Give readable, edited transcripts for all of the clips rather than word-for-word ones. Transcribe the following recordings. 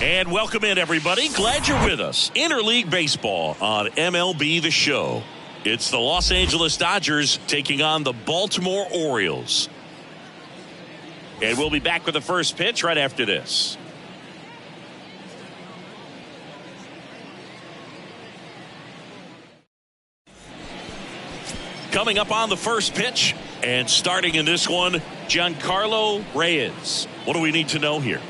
And welcome in, everybody. Glad you're with us. Interleague Baseball on MLB The Show. It's the Los Angeles Dodgers taking on the Baltimore Orioles. And we'll be back with the first pitch right after this. Coming up on the first pitch and starting in this one, Giancarlo Reyes. What do we need to know here?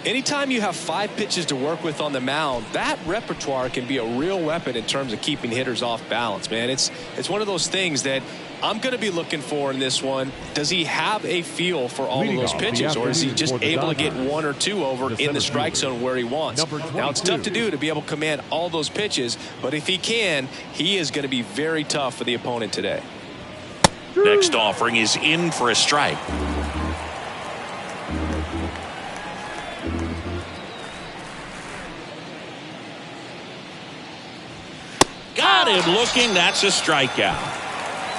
Anytime you have 5 pitches to work with on the mound, that repertoire can be a real weapon in terms of keeping hitters off balance, man. It's one of those things that I'm going to be looking for in this one. Does he have a feel for all of those pitches, or is he just able to get 1 or 2 over in the strike zone where he wants? Now, it's tough to do to be able to command all those pitches, but if he can, he is going to be very tough for the opponent today. Next offering is in for a strike. Got him looking. That's a strikeout.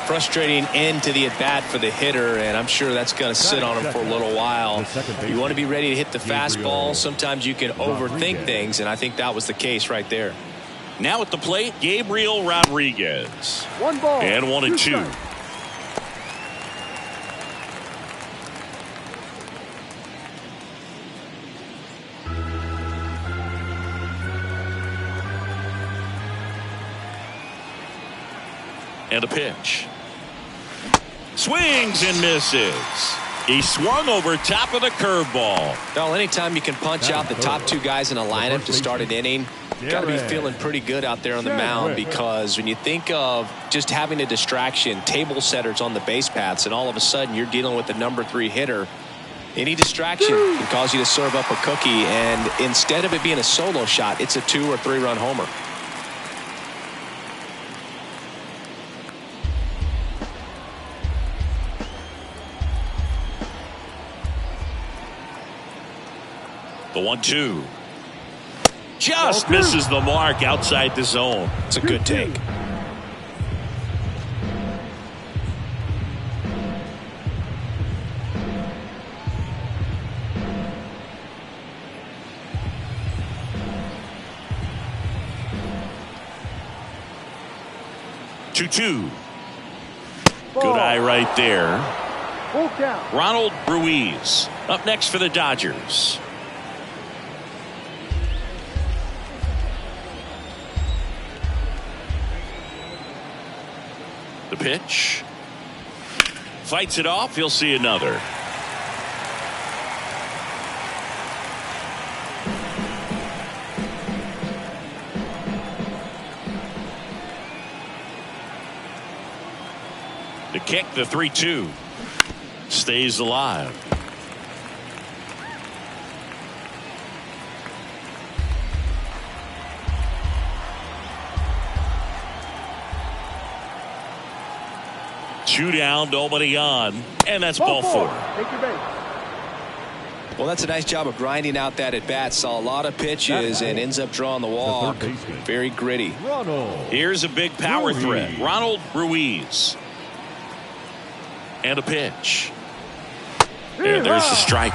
Frustrating end to the at-bat for the hitter, and I'm sure that's going to sit on him for a little while. You want to be ready to hit the fastball. Sometimes you can overthink things, and I think that was the case right there. Now at the plate, Gabriel Rodriguez. 1 ball. And 1-2. And a pitch. Swings and misses. He swung over top of the curveball. Well, anytime you can punch out the top 2 guys in a lineup to start an inning, got to be feeling pretty good out there on the mound, because when you think of just having a distraction, table setters on the base paths, and all of a sudden you're dealing with the number 3 hitter, any distraction can cause you to serve up a cookie, and instead of it being a solo shot, it's a 2 or 3 run homer. The 1-2. Just misses the mark outside the zone. It's a good take. Two. Good eye right there. Full count. Ronald Ruiz up next for the Dodgers. The pitch. Fights it off. He'll see another. The kick, the 3-2. Stays alive. Two down, nobody on, and that's ball 4. Take your base. Well, that's a nice job of grinding out that at bat. Saw a lot of pitches and ends up drawing the walk. Very gritty. Here's a big power threat. Ronald Ruiz. And a pitch. And there's the strike.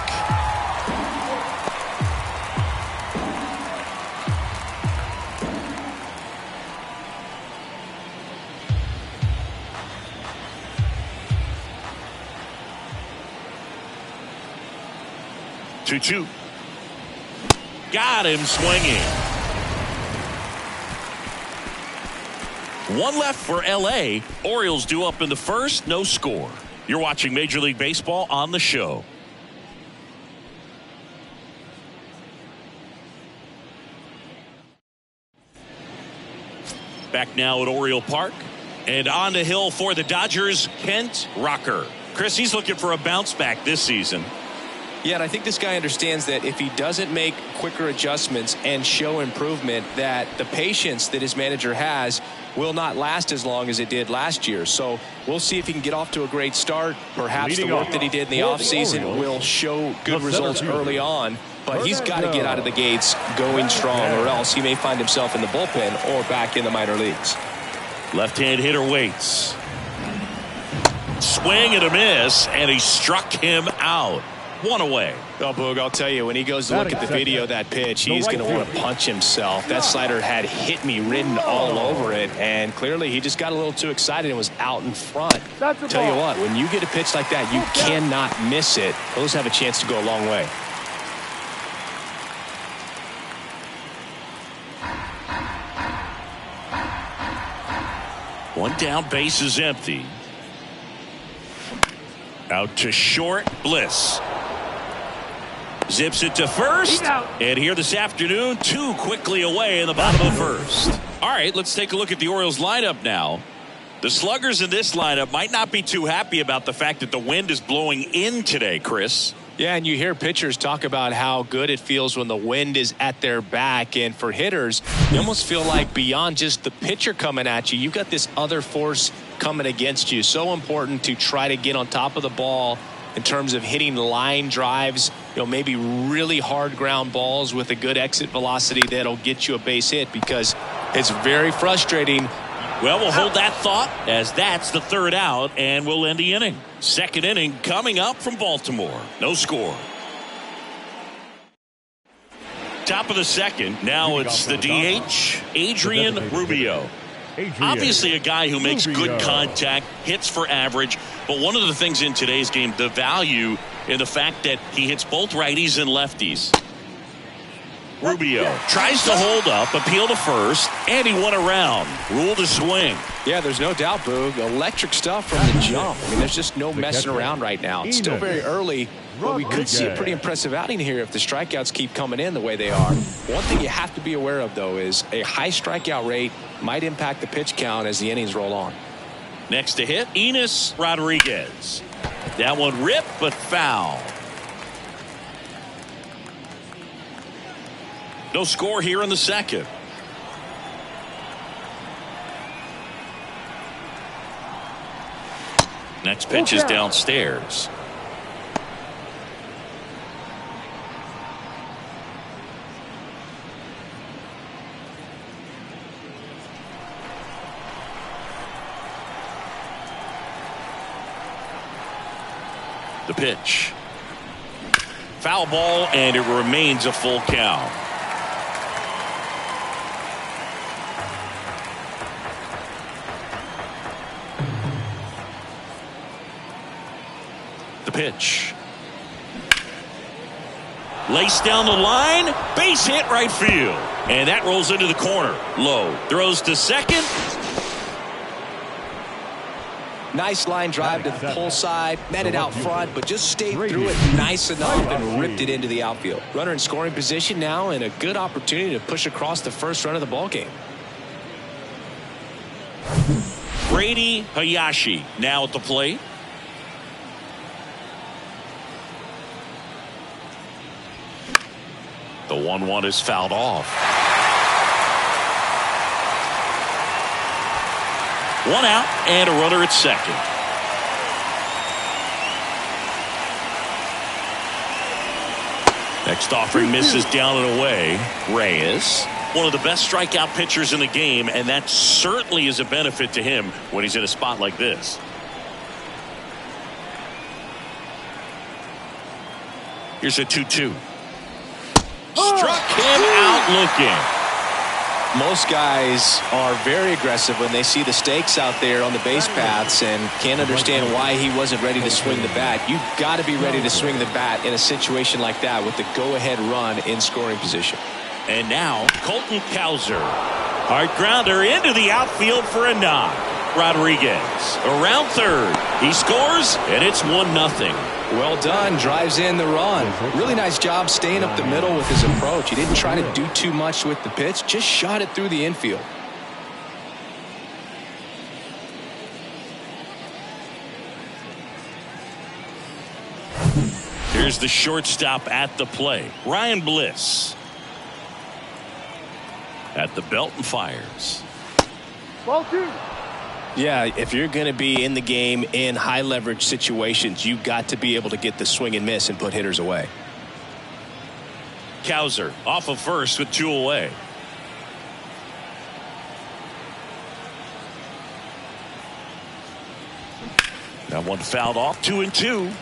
Two. Got him swinging. 1 left for LA. Orioles due up in the first, no score. You're watching Major League Baseball on the show. Back now at Oriole Park. And on the hill for the Dodgers, Kent Rocker. Chris, he's looking for a bounce back this season. Yeah, and I think this guy understands that if he doesn't make quicker adjustments and show improvement, that the patience that his manager has will not last as long as it did last year. So we'll see if he can get off to a great start. Perhaps the work that he did in the offseason will show good results early on. But he's got to get out of the gates going strong, or else he may find himself in the bullpen or back in the minor leagues. Left-hand hitter waits. Swing and a miss, and he struck him out. one away. Oh, Boog, I'll tell you, when he goes to look at the video of that pitch, he's going to want to punch himself. That slider had hit me written all over it, and clearly he just got a little too excited and was out in front. Tell you what, when you get a pitch like that, you cannot miss it. Those have a chance to go a long way. One down, base is empty. Out to short, Bliss. Zips it to first. And here this afternoon, 2 quickly away in the bottom of the first. All right, let's take a look at the Orioles lineup now. The sluggers in this lineup might not be too happy about the fact that the wind is blowing in today, Chris. Yeah, and you hear pitchers talk about how good it feels when the wind is at their back. And for hitters, you almost feel like beyond just the pitcher coming at you, you've got this other force coming against you. So important to try to get on top of the ball in terms of hitting line drives, maybe really hard ground balls with a good exit velocity that'll get you a base hit, because it's very frustrating. Well, we'll hold that thought, as that's the 3rd out, and we'll end the inning. 2nd inning coming up from Baltimore. No score. Top of the 2nd. Now it's the DH, Adrian Rubio. Obviously a guy who makes good contact, hits for average, but one of the things in today's game, the value in the fact that he hits both righties and lefties. Rubio tries to hold up, appeal to first, and he won around. Rule to swing. Yeah, there's no doubt, Boog. Electric stuff from the jump. I mean, there's just no messing around right now. It's still very early, but we could see a pretty impressive outing here if the strikeouts keep coming in the way they are. One thing you have to be aware of, though, is a high strikeout rate might impact the pitch count as the innings roll on. Next to hit, Enos Rodriguez. That one ripped, but foul. No score here in the 2nd. Next pitch is downstairs. The pitch. Foul ball, and it remains a full count. The pitch. Laced down the line, base hit right field. And that rolls into the corner. Low. Throws to second. Nice line drive to the pull side, met it out front, but just stayed through it nice enough and ripped it into the outfield. Runner in scoring position now, and a good opportunity to push across the first run of the ball game. Brady Hayashi now at the plate. The 1-1 is fouled off. 1 out and a runner at second. Next offering misses down and away. Reyes, one of the best strikeout pitchers in the game, and that certainly is a benefit to him when he's in a spot like this. Here's a 2-2. Struck him out looking. Most guys are very aggressive when they see the stakes out there on the base paths and can't understand why he wasn't ready to swing the bat. You've got to be ready to swing the bat in a situation like that with the go-ahead run in scoring position. And now Colton Cowser. Hard grounder into the outfield for a knock. Rodriguez around third. He scores, and it's 1-0. Well done. Drives in the run. Really nice job staying up the middle with his approach. He didn't try to do too much with the pitch. Just shot it through the infield. Here's the shortstop at the plate. Ryan Bliss. At the belt and fires. Ball 2. Yeah, if you're going to be in the game in high leverage situations, you've got to be able to get the swing and miss and put hitters away. Cowser off of first with 2 away. That one fouled off. 2-2.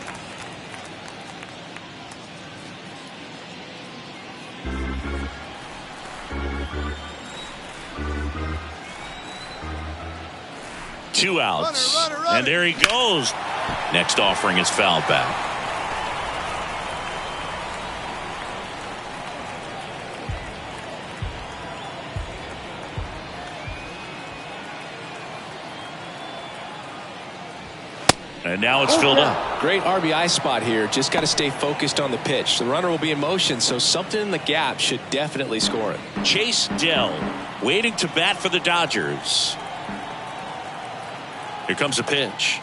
2 outs. Runner. And there he goes. Next offering is fouled back. And now it's filled up. Great RBI spot here. Just got to stay focused on the pitch. The runner will be in motion, so something in the gap should definitely score it. Chase Dell waiting to bat for the Dodgers. Here comes a pitch.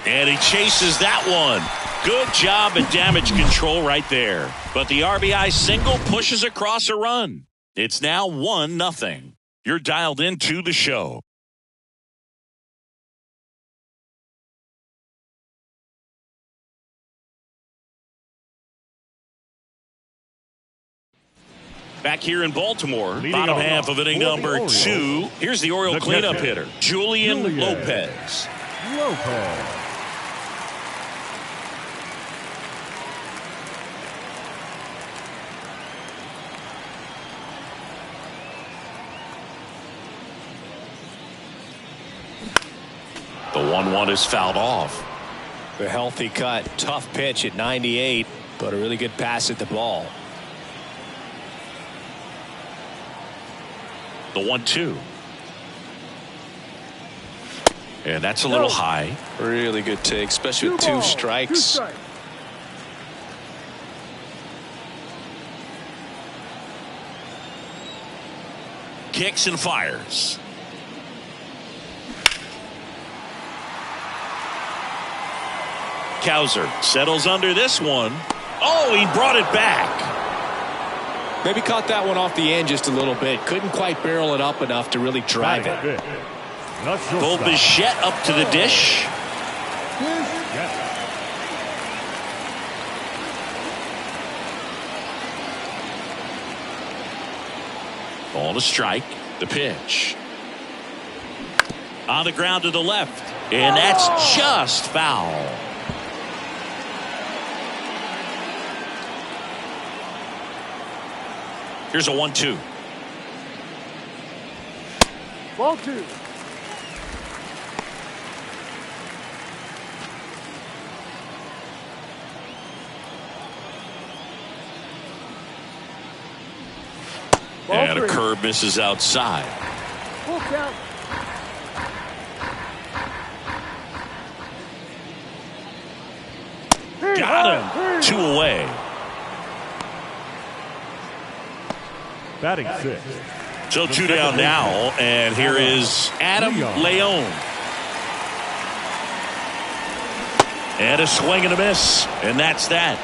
And he chases that one. Good job at damage control right there. But the RBI single pushes across a run. It's now 1-0. You're dialed into the show. Back here in Baltimore, bottom half of inning number 2. Here's the Oriole cleanup hitter, Julian Lopez. The 1-1 is fouled off. The healthy cut, tough pitch at 98, but a really good pass at the ball. The 1-2. And that's a little high. Really good take, especially with 2 strikes. Kicks and fires. Cowser settles under this one. Oh, he brought it back. Maybe caught that one off the end just a little bit. Couldn't quite barrel it up enough to really drive it. Bo Bichette up to the dish. Ball to strike. The pitch. On the ground to the left. And that's just foul. Here's a 1-2. Ball 2. And a curve misses outside. Full count. Got him. 2 away. Batting 6. So 2 down now, and here is Adam Leon. And a swing and a miss, and that's that.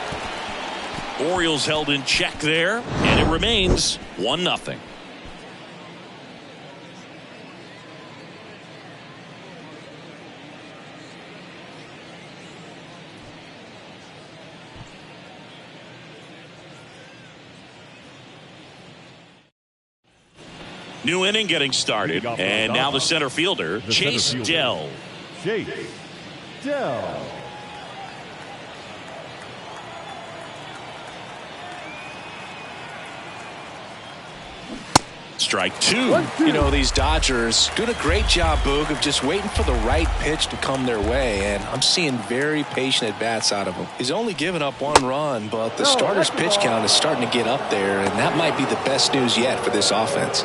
Orioles held in check there, and it remains 1-0. New inning getting started, and now the center fielder, Chase Dell. Chase Dell. Strike 2. You know, these Dodgers doing a great job, Boog, of just waiting for the right pitch to come their way, and I'm seeing very patient at-bats out of them. He's only given up 1 run, but the starter's pitch count is starting to get up there, and that might be the best news yet for this offense.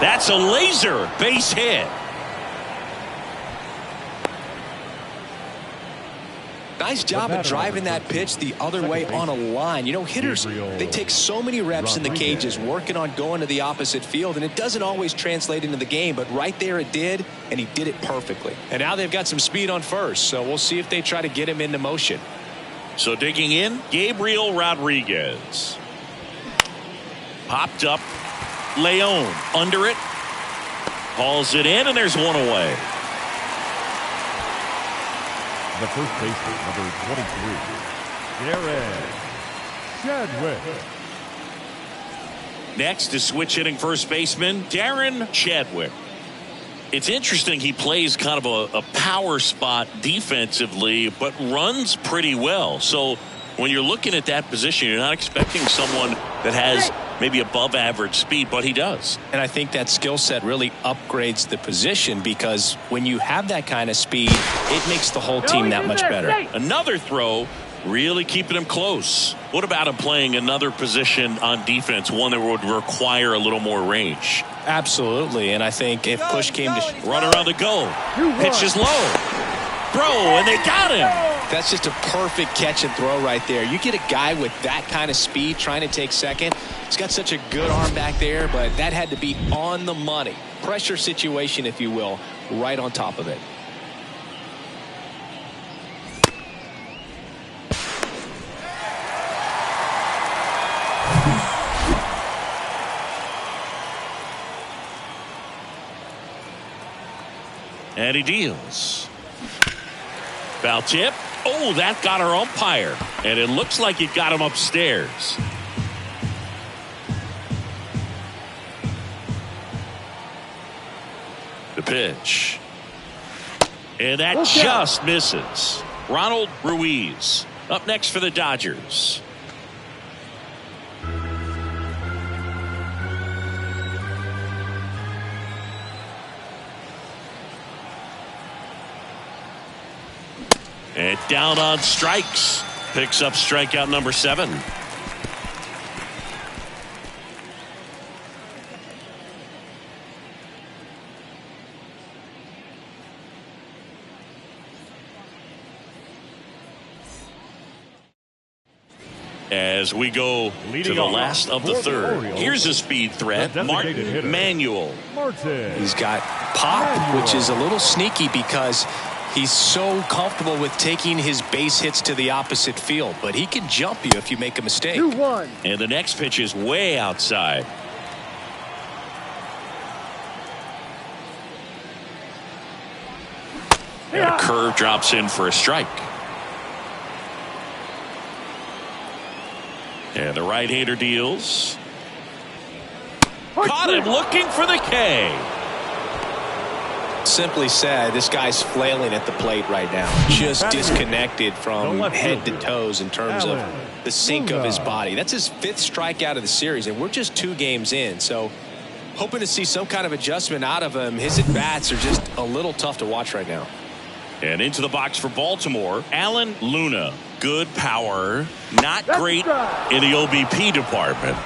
That's a laser base hit. Nice job of driving that pitch the other way on a line. You know, hitters, they take so many reps in the cages working on going to the opposite field, and it doesn't always translate into the game, but right there it did, and he did it perfectly. And now they've got some speed on first, so we'll see if they try to get him into motion. So digging in, Gabriel Rodriguez. Popped up. Leon under it. Hauls it in, and there's 1 away. The first baseman, number 23, Darren Chadwick. Next is switch hitting first baseman Darren Chadwick. It's interesting. He plays kind of a power spot defensively, but runs pretty well. So when you're looking at that position, you're not expecting someone that has maybe above average speed, but he does. And I think that skill set really upgrades the position, because when you have that kind of speed, it makes the whole team that much better. Another throw, really keeping him close. What about him playing another position on defense, one that would require a little more range? Absolutely, and I think if push came to run around the goal, pitch is low, throw, and they got him. That's just a perfect catch and throw right there. You get a guy with that kind of speed trying to take second. He's got such a good arm back there, but that had to be on the money. Pressure situation, if you will, right on top of it. And he deals. Foul tip. Oh, that got our umpire. And it looks like it got him upstairs. The pitch. And that just misses. Ronald Ruiz up next for the Dodgers. And down on strikes. Picks up strikeout number 7. As we go to the last of the third. Here's a speed threat. Martin Manuel. He's got pop, which is a little sneaky because he's so comfortable with taking his base hits to the opposite field, but he can jump you if you make a mistake. 2-1. And the next pitch is way outside. And a curve drops in for a strike. And the right-hander deals. Caught him looking for the K. Simply said, this guy's flailing at the plate right now. Just disconnected from head to toes in terms of the sink of his body. That's his 5th strikeout of the series, and we're just 2 games in. So hoping to see some kind of adjustment out of him. His at-bats are just a little tough to watch right now. And into the box for Baltimore, Alan Luna. Good power, not great in the OBP department.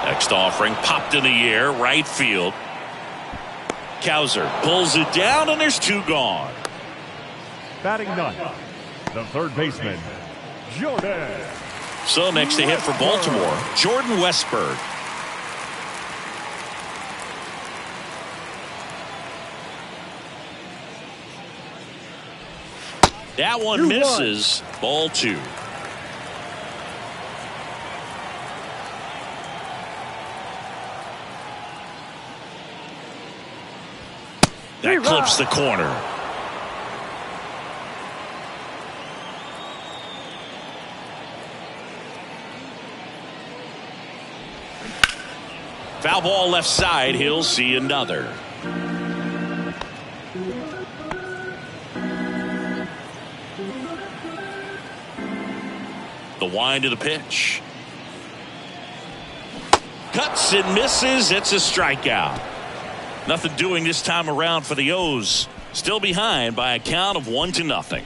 Next offering popped in the air, right field. Cowser pulls it down, and there's 2 gone. Batting 9th, the third baseman, Jordan. So next to hit for Baltimore, Jordan Westburg. That one misses. Ball 2. That clips the corner. Foul ball left side. He'll see another. The wind of the pitch. Cuts and misses. It's a strikeout. Nothing doing this time around for the O's. Still behind by a count of 1-0.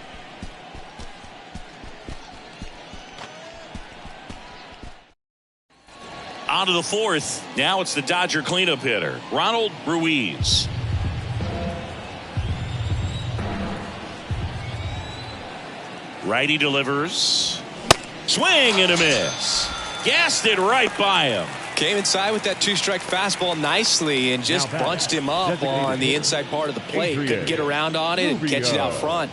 On to the 4th. Now it's the Dodger cleanup hitter, Ronald Ruiz. Righty delivers. Swing and a miss. Gassed it right by him. Came inside with that 2-strike fastball nicely and just bunched him up on the inside part of the plate. Couldn't get around on it and catch it out front.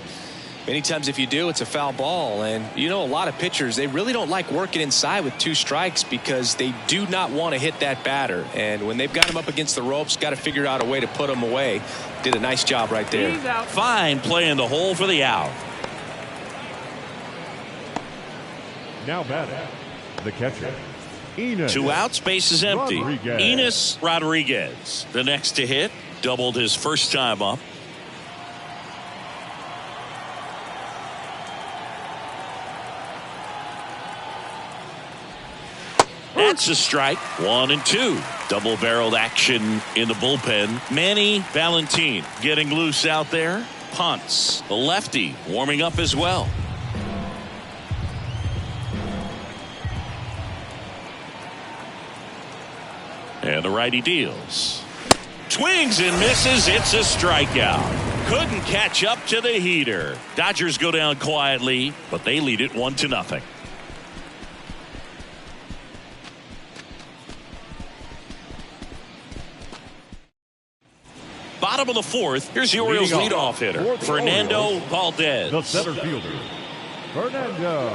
Many times if you do, it's a foul ball. And you know, a lot of pitchers, they really don't like working inside with 2 strikes because they do not want to hit that batter. And when they've got him up against the ropes, got to figure out a way to put him away. Did a nice job right there. Fine play in the hole for the out. Now batting, the catcher, Enos. 2 outs, base is empty. Rodriguez. Enos Rodriguez, the next to hit, doubled his first time up. That's a strike. 1-2. Double-barreled action in the bullpen. Manny Valentin getting loose out there. Punts. The lefty warming up as well. And the righty deals. Swings and misses. It's a strikeout. Couldn't catch up to the heater. Dodgers go down quietly, but they lead it 1-0. Bottom of the 4th. Here's the Orioles leadoff hitter, Fernando Valdez. The center fielder, Fernando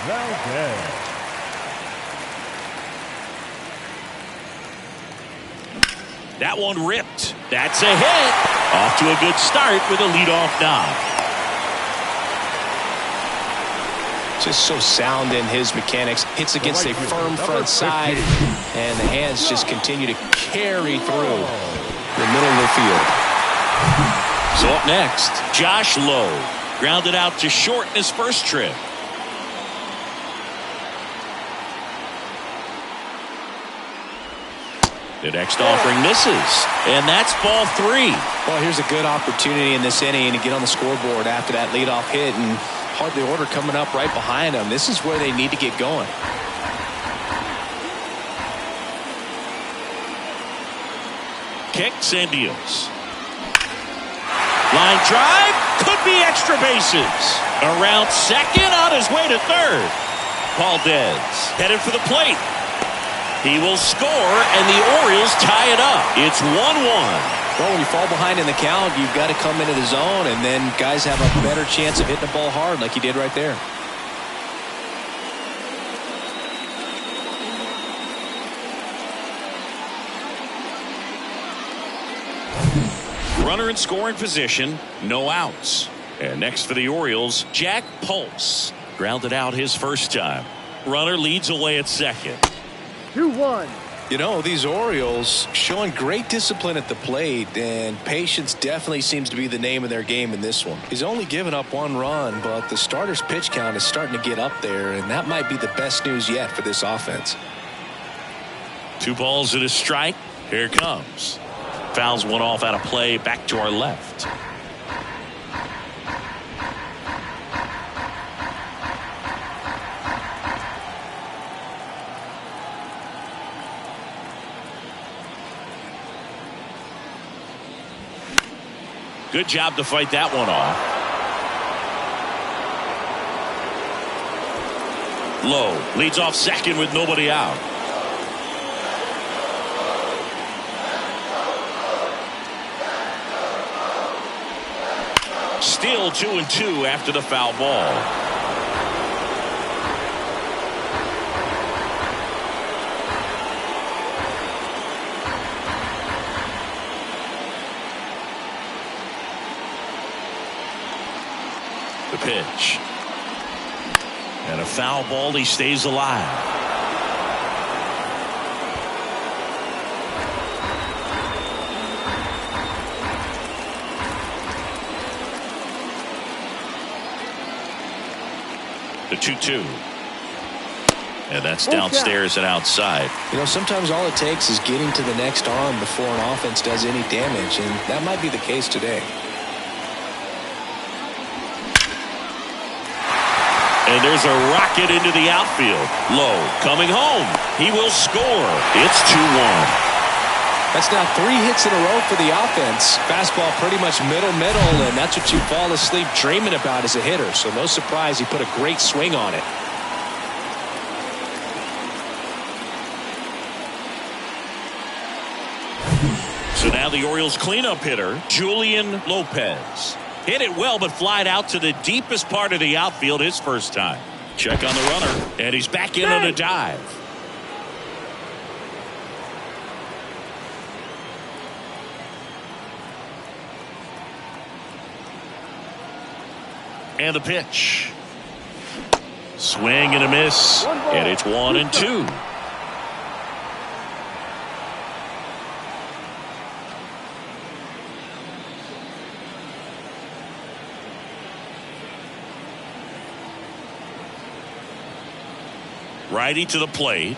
Valdez. That one ripped. That's a hit. Off to a good start with a leadoff knock. Just so sound in his mechanics. Hits against a firm front side, and the hands just continue to carry through the middle of the field. So up next, Josh Lowe. Grounded out to short in his first trip. The next offering misses, and that's ball 3. Well, here's a good opportunity in this inning to get on the scoreboard after that leadoff hit, and hardly order coming up right behind them. This is where they need to get going. Kicks and deals. Line drive, could be extra bases. Around second, on his way to third. Valdez headed for the plate. He will score, and the Orioles tie it up. It's 1-1. Well, when you fall behind in the count, you've got to come into the zone, and then guys have a better chance of hitting the ball hard like he did right there. Runner in scoring position, no outs. And next for the Orioles, Jack Pulse. Grounded out his first time. Runner leads away at second. 2-1. You know, these Orioles showing great discipline at the plate, and patience definitely seems to be the name of their game in this one. He's only given up 1 run, but the starter's pitch count is starting to get up there, and that might be the best news yet for this offense. 2 balls and a strike. Here it comes. Fouls one off out of play, back to our left. Good job to fight that one off. Lowe leads off second with nobody out. Still 2-2 after the foul ball. The pitch. And a foul ball. He stays alive. The 2-2. And that's downstairs and outside. You know, sometimes all it takes is getting to the next arm before an offense does any damage, and that might be the case today. And there's a rocket into the outfield. Lowe coming home. He will score. It's 2-1. That's now 3 hits in a row for the offense. Fastball pretty much middle, and that's what you fall asleep dreaming about as a hitter. So no surprise he put a great swing on it. So now the Orioles cleanup hitter, Julian Lopez. Hit it well, but flied out to the deepest part of the outfield his first time. Check on the runner, and he's back in on a dive. And the pitch. Swing and a miss, and it's 1-2. Righty to the plate.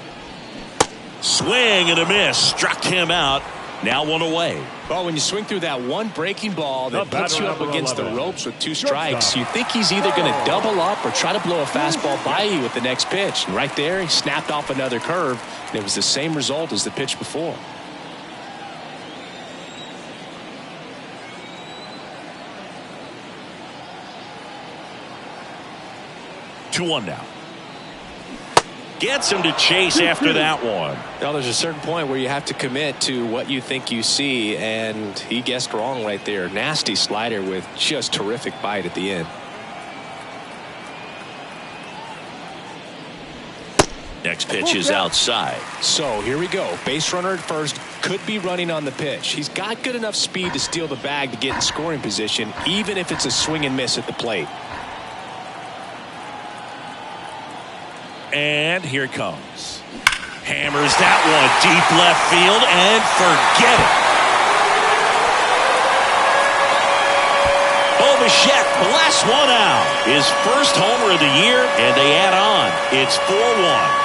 Swing and a miss. Struck him out. Now one away. Well, when you swing through that one breaking ball that puts you up against the ropes with 2 strikes, you think he's either going to double up or try to blow a fastball by you with the next pitch. And right there, he snapped off another curve, and it was the same result as the pitch before. Two one now. Gets him to chase after that one. Well, there's a certain point where you have to commit to what you think you see, and he guessed wrong right there. Nasty slider with just terrific bite at the end. Next pitch is outside. So here we go. Base runner at first, could be running on the pitch. He's got good enough speed to steal the bag to get in scoring position, even if it's a swing and miss at the plate. And here it comes. Hammers that one deep left field and forget it. Bichette blasts one out. His first homer of the year, and they add on. It's 4-1.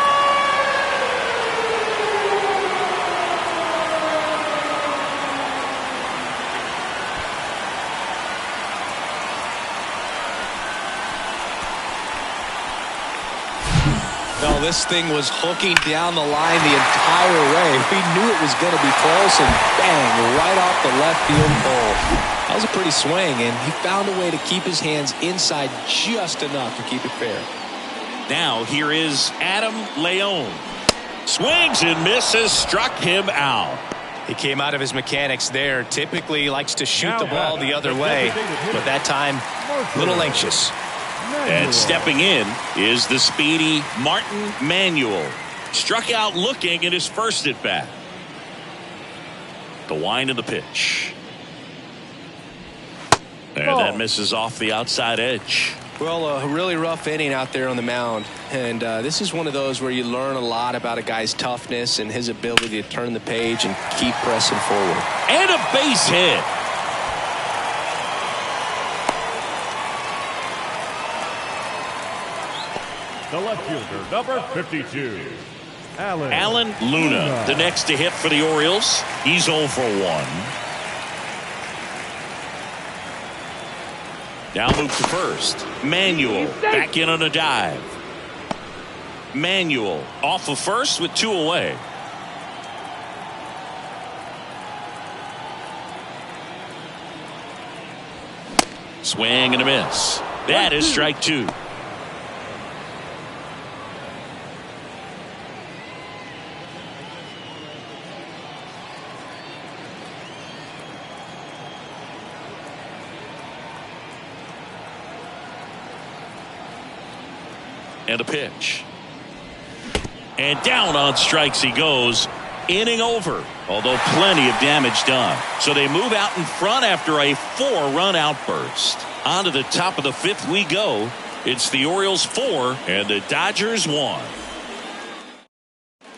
No, this thing was hooking down the line the entire way. We knew it was going to be close, and bang, right off the left field pole. That was a pretty swing, and he found a way to keep his hands inside just enough to keep it fair. Now here is Adam Leone. Swings and misses, struck him out. He came out of his mechanics there. Typically likes to shoot the ball the other way, but that time, a little anxious. And stepping in is the speedy Martin Manuel. Struck out looking at his first at bat. The wind of the pitch. And that misses off the outside edge. Well, a really rough inning out there on the mound. And this is one of those where you learn a lot about a guy's toughness and his ability to turn the page and keep pressing forward. And a base hit. The left fielder, number 52, Alan Luna, the next to hit for the Orioles. He's 0 for 1. Now move to first. Manuel back in on a dive. Manuel off of first with 2 away. Swing and a miss. That is strike 2. And a pitch. And down on strikes he goes. Inning over, although plenty of damage done. So they move out in front after a 4-run outburst. On to the top of the 5th we go. It's the Orioles 4 and the Dodgers 1.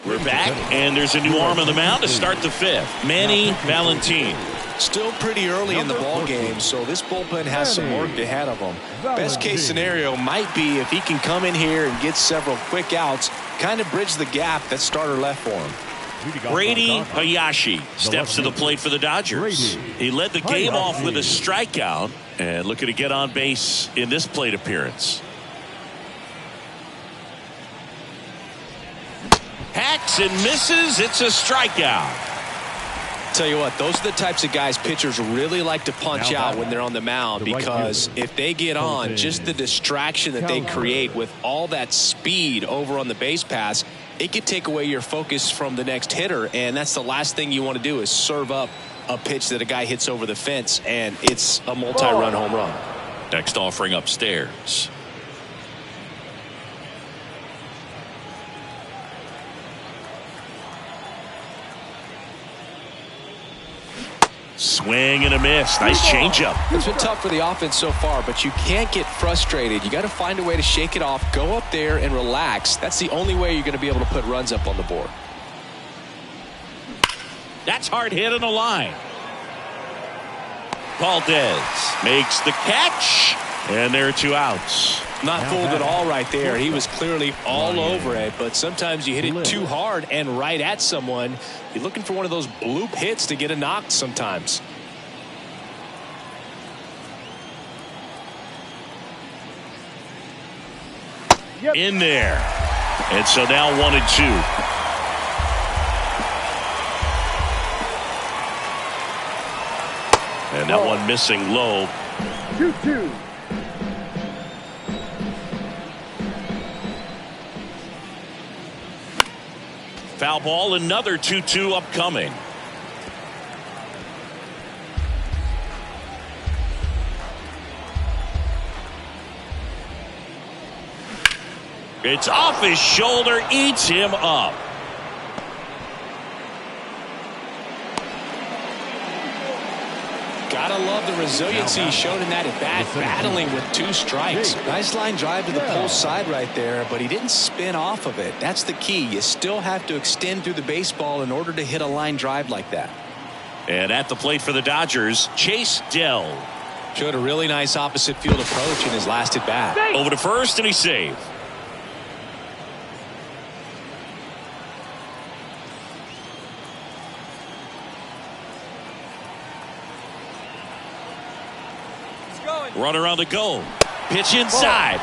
We're back, and there's a new arm on the mound to start the 5th. Manny Valentin. Still pretty early in the ball game, so this bullpen has some work ahead of them. Best case scenario might be if he can come in here and get several quick outs, kind of bridge the gap that starter left for him. Brady Hayashi steps to the plate for the Dodgers. He led the game off with a strikeout and looking to get on base in this plate appearance. Hacks and misses. It's a strikeout. Tell you what, those are the types of guys pitchers really like to punch out when they're on the mound, because if they get on, just the distraction that they create with all that speed over on the base pass, it could take away your focus from the next hitter, and that's the last thing you want to do is serve up a pitch that a guy hits over the fence, and it's a multi-run home run. Next offering upstairs. Swing and a miss. Nice changeup. It's been tough for the offense so far, but you can't get frustrated. You got to find a way to shake it off, go up there and relax. That's the only way you're going to be able to put runs up on the board. That's hard hit on the line. Valdez makes the catch, and there are 2 outs. Not fooled at all right there. He was clearly all over it, but sometimes you hit it too hard and right at someone. You're looking for one of those bloop hits to get a knock sometimes. In there. And so now 1-2. And that one missing low. 2-2. Foul ball, another 2-2 upcoming. It's off his shoulder, eats him up. Gotta love the resiliency shown in that at bat, battling with 2 strikes. Nice line drive to the pole side right there, but he didn't spin off of it. That's the key. You still have to extend through the baseball in order to hit a line drive like that. And at the plate for the Dodgers, Chase Dell. Showed a really nice opposite field approach in his last at bat. Over to first, and he's saved. Runner on the go. Pitch inside.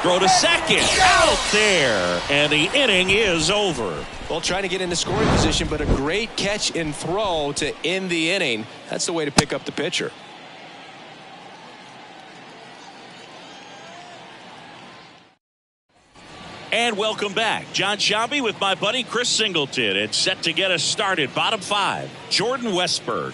Throw to second. Out there. And the inning is over. Well, trying to get into scoring position, but a great catch and throw to end the inning. That's the way to pick up the pitcher. And welcome back. John Sciambi with my buddy Chris Singleton. It's set to get us started. Bottom 5. Jordan Westburg.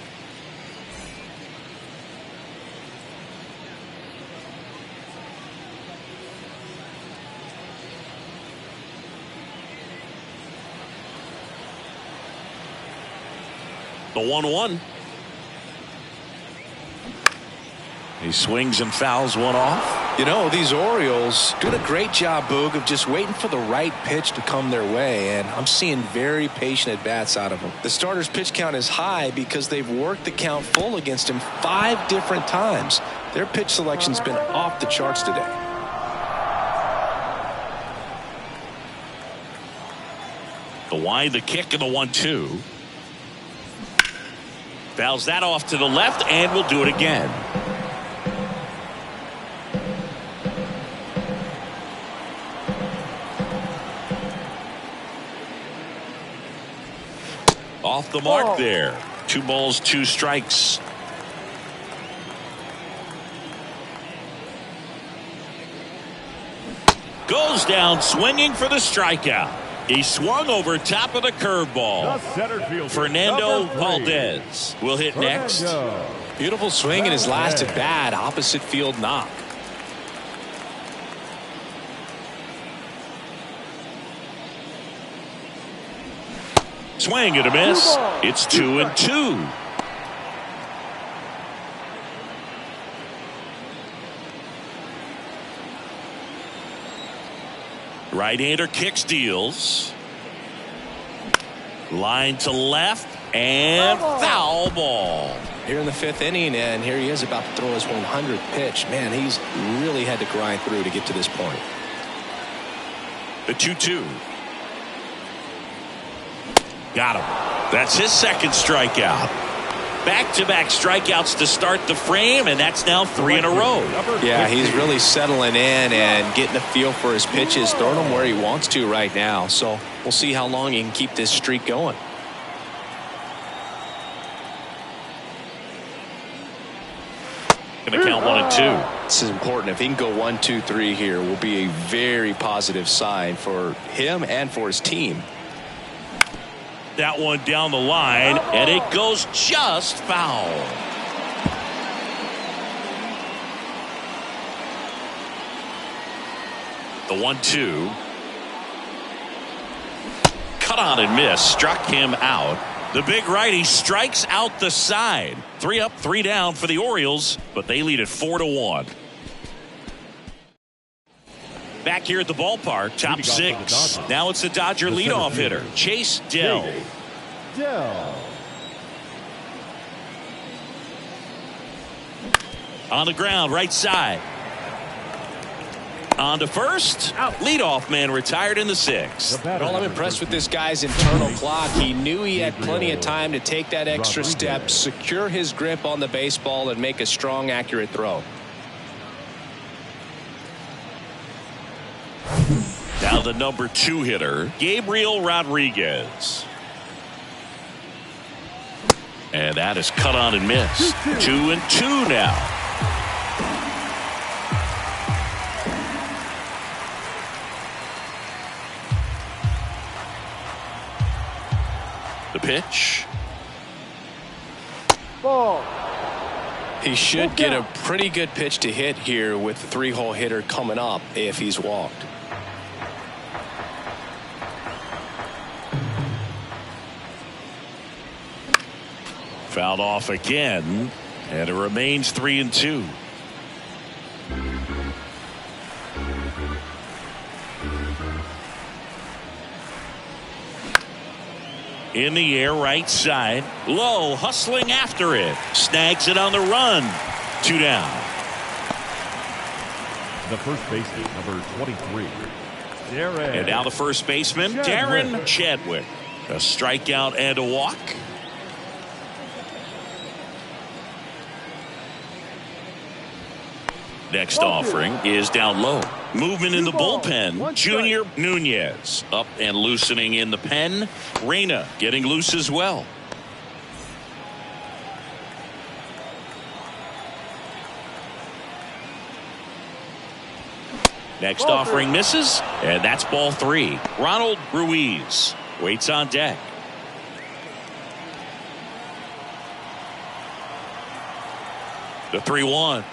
The 1-1. He swings and fouls one off. You know, these Orioles doing a great job, Boog, of just waiting for the right pitch to come their way, and I'm seeing very patient at-bats out of them. The starter's pitch count is high because they've worked the count full against him 5 different times. Their pitch selection's been off the charts today. The wide, the kick, and the 1-2. Fouls that off to the left, and will do it again. Off the mark there. 2 balls, 2 strikes. Goes down swinging for the strikeout. He swung over top of the curveball. Fernando Valdez will hit next. Beautiful swing in his last at bat, opposite field knock. Swing and a miss. It's 2-2. Right-hander kicks, deals. Line to left, and foul ball. Here in the 5th inning, and here he is about to throw his 100th pitch. Man, he's really had to grind through to get to this point. The 2-2. Got him. That's his second strikeout. Back-to-back strikeouts to start the frame, and that's now 3 in a row. Yeah, he's really settling in and getting a feel for his pitches, throwing them where he wants to right now. So we'll see how long he can keep this streak going. Going to count 1-2. This is important. If he can go 1, 2, 3 here, will be a very positive sign for him and for his team. That one down the line, and it goes just foul. The 1-2. Cut on and miss. Struck him out. The big righty strikes out the side. 3 up, 3 down for the Orioles, but they lead it 4-1. Back here at the ballpark, top 6. Now it's the Dodger leadoff hitter, Chase Dell. On the ground, right side. On to first. Leadoff man retired in the 6th. Well, I'm impressed with this guy's internal clock. He knew he had plenty of time to take that extra step, secure his grip on the baseball, and make a strong, accurate throw. Now the number 2 hitter, Gabriel Rodriguez. And that is cut on and missed. 2-2 now. The pitch. Ball. He should get a pretty good pitch to hit here with the 3-hole hitter coming up if he's walked. Fouled off again, and it remains 3-2. In the air, right side. Low, hustling after it. Snags it on the run. 2 down. The first baseman, number 23. And now the first baseman, Darren Chadwick. A strikeout and a walk. Next offering is down low. Movement in the bullpen. Junior Nunez up and loosening in the pen. Reyna getting loose as well. Next offering misses, and that's ball 3. Ronald Ruiz waits on deck. The 3-1.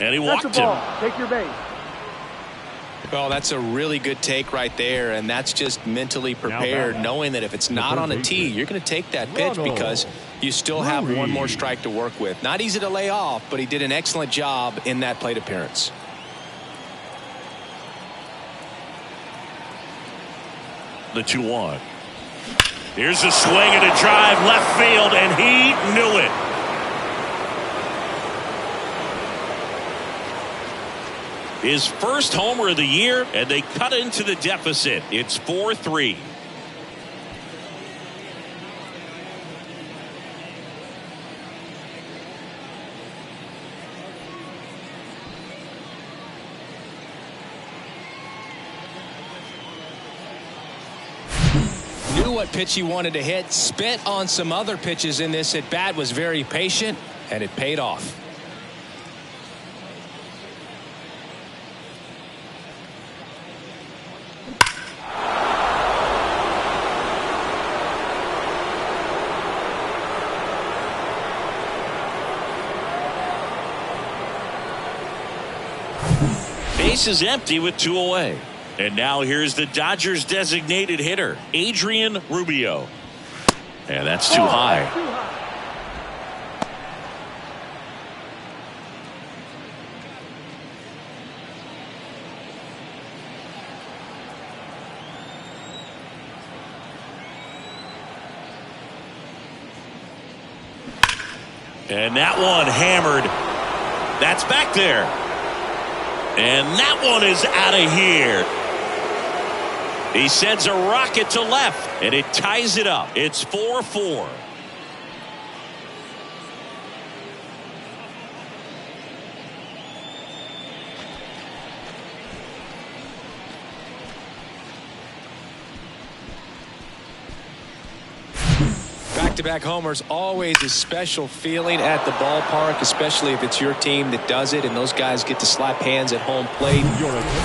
And he walked him. Take your base. Well, that's a really good take right there, and that's just mentally prepared, knowing that if it's not on a tee, you're going to take that pitch because you still have one more strike to work with. Not easy to lay off, but he did an excellent job in that plate appearance. The 2-1. Here's a swing and a drive left field, and he knew it. His first homer of the year, and they cut into the deficit. It's 4-3. Knew what pitch he wanted to hit, spent on some other pitches in this at bat, was very patient, and it paid off. Base is empty with 2 away. And now here's the Dodgers designated hitter, Adrian Rubio. And that's too high. And that one hammered. That's back there. And that one is out of here. He sends a rocket to left, and it ties it up. It's 4-4. Back-to-back homers, always a special feeling at the ballpark, especially if it's your team that does it and those guys get to slap hands at home plate.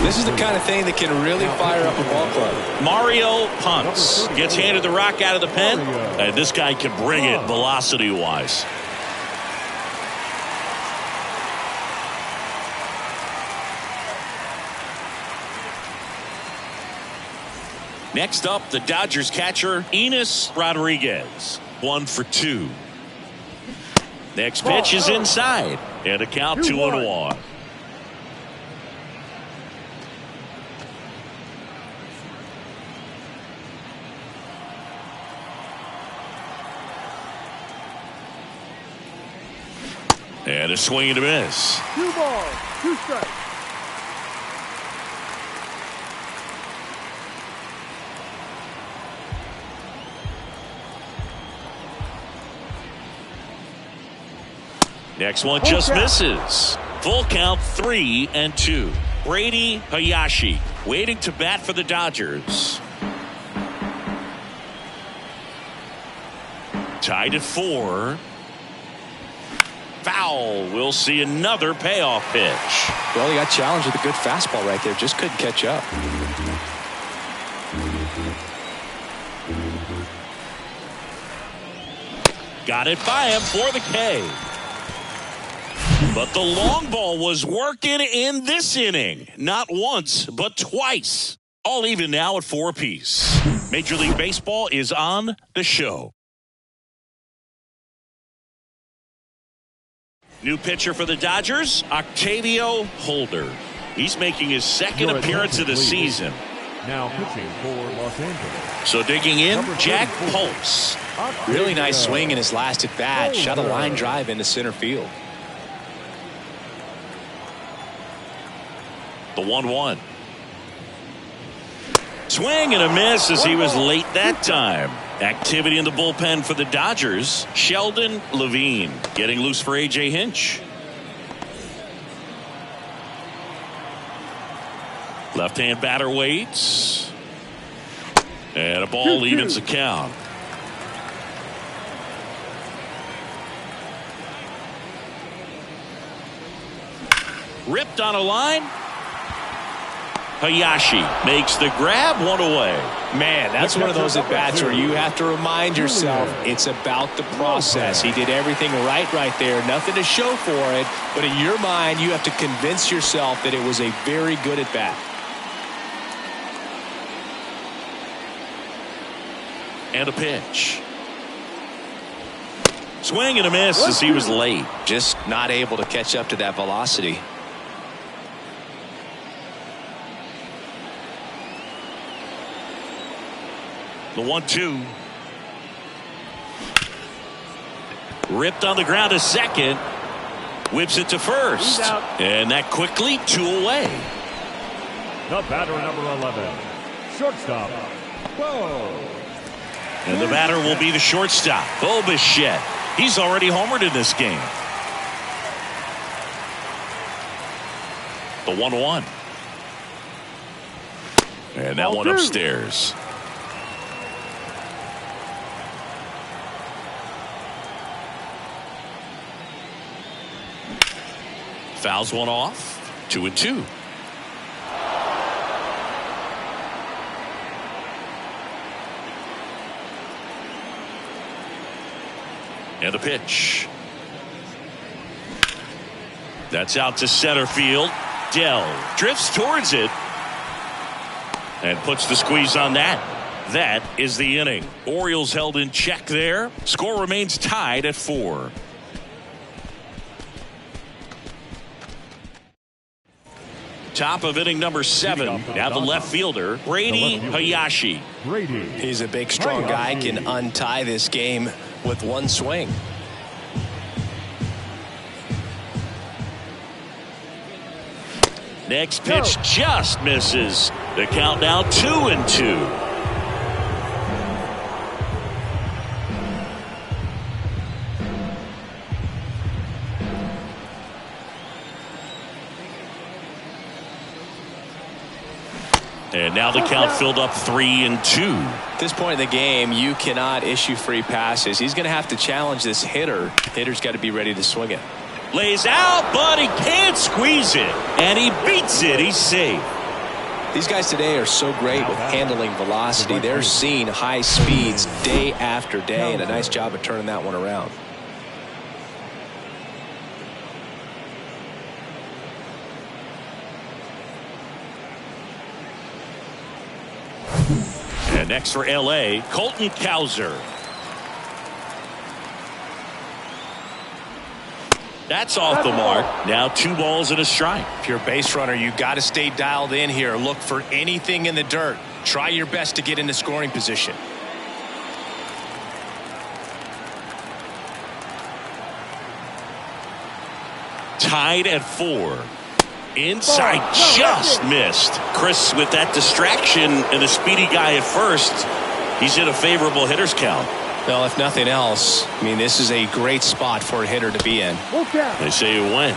This is the kind of thing that can really fire up a ball club. Mario punts. Gets handed the rock out of the pen, and this guy can bring it velocity-wise. Next up, the Dodgers catcher, Enos Rodriguez. 1 for 2. Next pitch is inside. And a count 2-1. And a swing and a miss. 2 balls, 2 strikes. Next one just misses. Full count 3-2. Brady Hayashi waiting to bat for the Dodgers. Tied at 4. Foul. We'll see another payoff pitch. Well, he got challenged with a good fastball right there. Just couldn't catch up. Got it by him for the K. But the long ball was working in this inning. Not once, but twice. All even now at 4 apiece. Major League Baseball is on the show. New pitcher for the Dodgers, Octavio Holder. He's making his second appearance of the season. Now pitching for Los Angeles. So digging in, Jack Pulse. Really nice swing in his last at bat. Shot a line drive into center field. The 1-1. Swing and a miss as he was late that time. Activity in the bullpen for the Dodgers. Sheldon Levine getting loose for A.J. Hinch. Left-hand batter waits. And a ball evens the count. Ripped on a line. Hayashi makes the grab, 1 away. Man, that's one of those at-bats where you have to remind yourself it's about the process. He did everything right there. Nothing to show for it. But in your mind, you have to convince yourself that it was a very good at-bat. And a pitch. Swing and a miss as he was late. Just not able to catch up to that velocity. The 1-2. Ripped on the ground to second. Whips it to first. And that quickly 2 away. The batter, number 11. Shortstop. Whoa. And the batter will be the shortstop, Bo Bichette. He's already homered in this game. The 1-1. And that one upstairs. Fouls one off. 2-2. And a pitch. That's out to center field. Dell drifts towards it and puts the squeeze on that. That is the inning. Orioles held in check there. Score remains tied at 4. Top of inning number 7. Now the left fielder, Brady Hayashi. He's a big, strong guy. Can untie this game with one swing. Next pitch just misses. The count now 2-2. And now the count filled up 3-2. At this point in the game, you cannot issue free passes. He's going to have to challenge this hitter. Hitter's got to be ready to swing it. Lays out, but he can't squeeze it. And he beats it. He's safe. These guys today are so great with handling velocity. They're seeing high speeds day after day, and a nice job of turning that one around. And next for L.A., Colton Cowser. That's off the mark. Now 2 balls and a strike. If you're a base runner, you got to stay dialed in here. Look for anything in the dirt. Try your best to get into scoring position. Tied at 4. Inside, just missed. Chris, with that distraction and a speedy guy at first, he's in a favorable hitter's count. Well, if nothing else, I mean, this is a great spot for a hitter to be in. They say it went.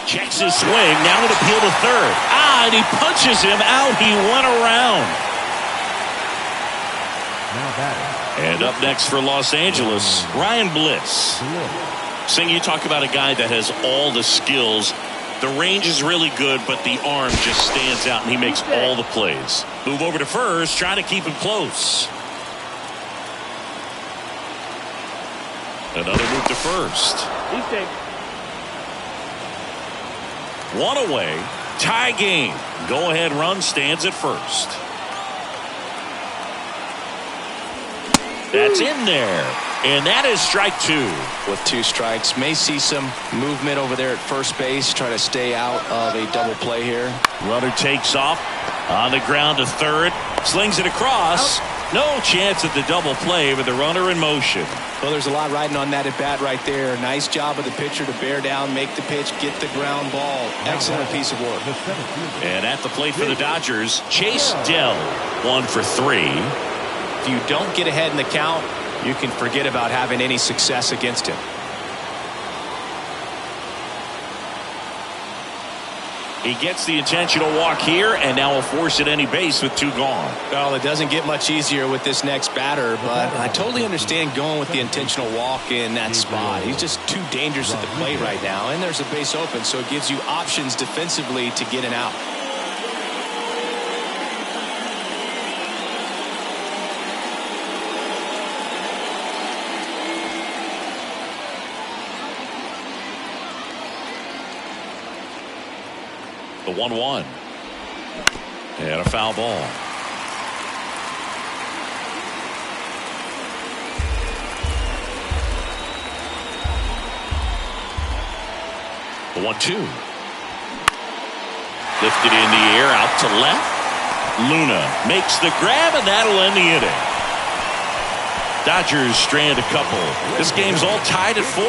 Checks his swing. Now an appeal to third. And he punches him out. He went around. Now batting. And up next for Los Angeles, Ryan Bliss. Sing, you talk about a guy that has all the skills. The range is really good, but the arm just stands out, and he makes all the plays. Move over to first, trying to keep him close. Another move to first. One away. Tie game. Go-ahead run stands at first. That's in there. And that is strike 2. With 2 strikes. May see some movement over there at first base. Try to stay out of a double play here. Runner takes off. On the ground to third. Slings it across. No chance at the double play with the runner in motion. Well, there's a lot riding on that at bat right there. Nice job of the pitcher to bear down, make the pitch, get the ground ball. Excellent piece of work. And at the plate for the Dodgers, Chase Dell, 1 for 3. If you don't get ahead in the count, you can forget about having any success against him. He gets the intentional walk here, and now will force at any base with 2 gone. Well, it doesn't get much easier with this next batter, but I totally understand going with the intentional walk in that spot. He's just too dangerous at the plate right now, and there's a base open, so it gives you options defensively to get an out. The 1-1. And a foul ball. The 1-2. Lifted in the air out to left. Luna makes the grab, and that'll end the inning. Dodgers strand a couple. This game's all tied at 4.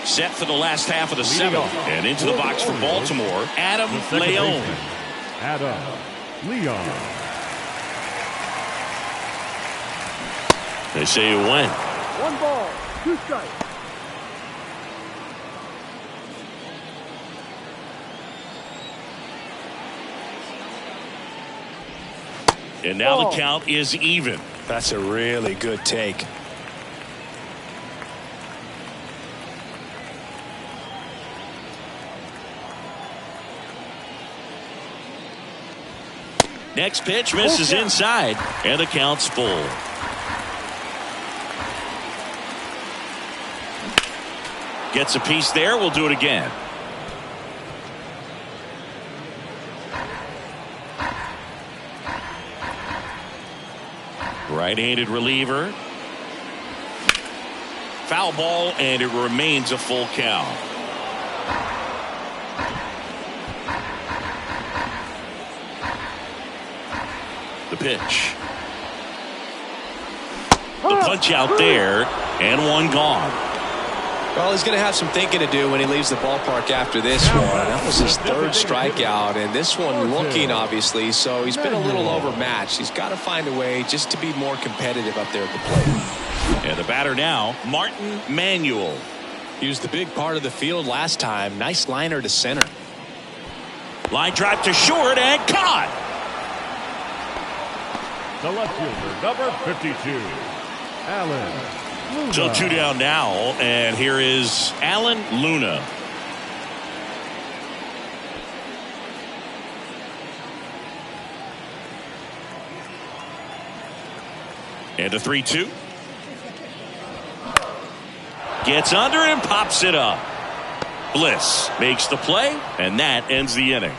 Set for the last half of the 7th. And into the box for Baltimore, Adam Leone. Adam Leone. They say it went. 1 ball, 2 strikes. And now the count is even. That's a really good take. Next pitch misses inside, and the count's full. Gets a piece there. We'll do it again. Right-handed reliever. Foul ball, and it remains a full count. The pitch. The punch out there, and 1 gone. Well, he's going to have some thinking to do when he leaves the ballpark after this one. That was his third strikeout, and this one looking, obviously, so he's been a little overmatched. He's got to find a way just to be more competitive up there at the plate. And the batter now, Martin Manuel. He was the big part of the field last time. Nice liner to center. Line drive to short and caught. The left fielder, number 52, Alan. So 2 down now, and here is Alan Luna. And a 3-2. Gets under and pops it up. Bliss makes the play, and that ends the inning.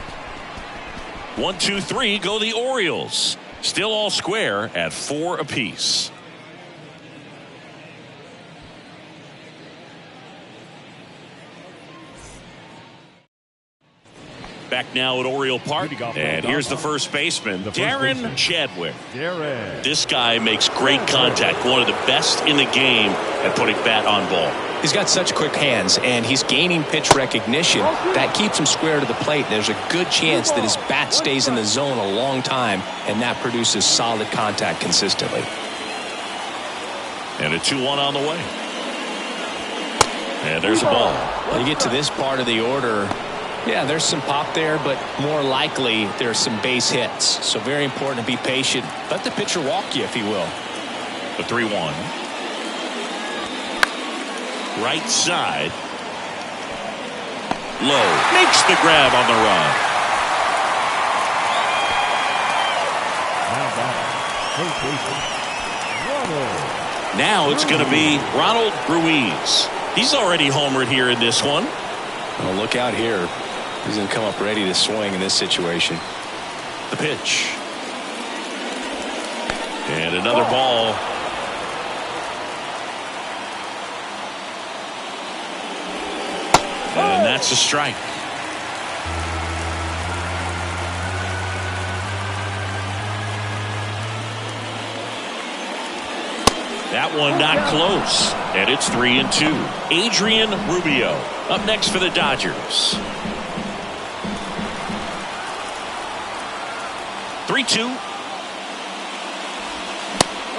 1, 2, 3 go the Orioles. Still all square at 4 apiece. Back now at Oriole Park, and here's the first baseman, Darren Chadwick. This guy makes great contact, one of the best in the game at putting bat on ball. He's got such quick hands, and he's gaining pitch recognition. That keeps him square to the plate. There's a good chance that his bat stays in the zone a long time, and that produces solid contact consistently. And a 2-1 on the way. And there's a ball. When you get to this part of the order, yeah, there's some pop there, but more likely there's some base hits. So very important to be patient. Let the pitcher walk you, if he will. The 3-1. Right side. Low. Makes the grab on the run. Now it's going to be Ronald Ruiz. He's already homered here in this one. Well, look out here. He's going to come up ready to swing in this situation. The pitch. And another ball. And that's a strike. That one not close. And it's 3-2. Adrian Rubio up next for the Dodgers. 3-2.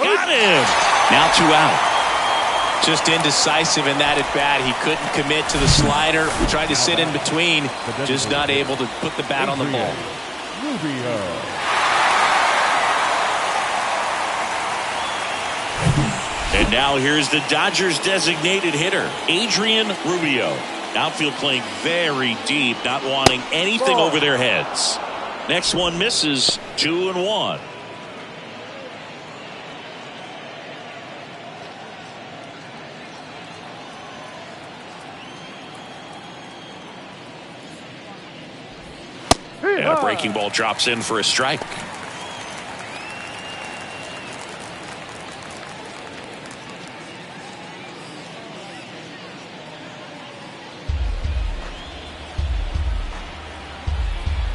Got him. Now 2 out. Just indecisive in that at bat. He couldn't commit to the slider. Tried to sit in between. Just not able to put the bat on the ball. Rubio. And now here's the Dodgers designated hitter, Adrian Rubio. Outfield playing very deep, not wanting anything over their heads. Next one misses. 2-1. And a breaking ball drops in for a strike.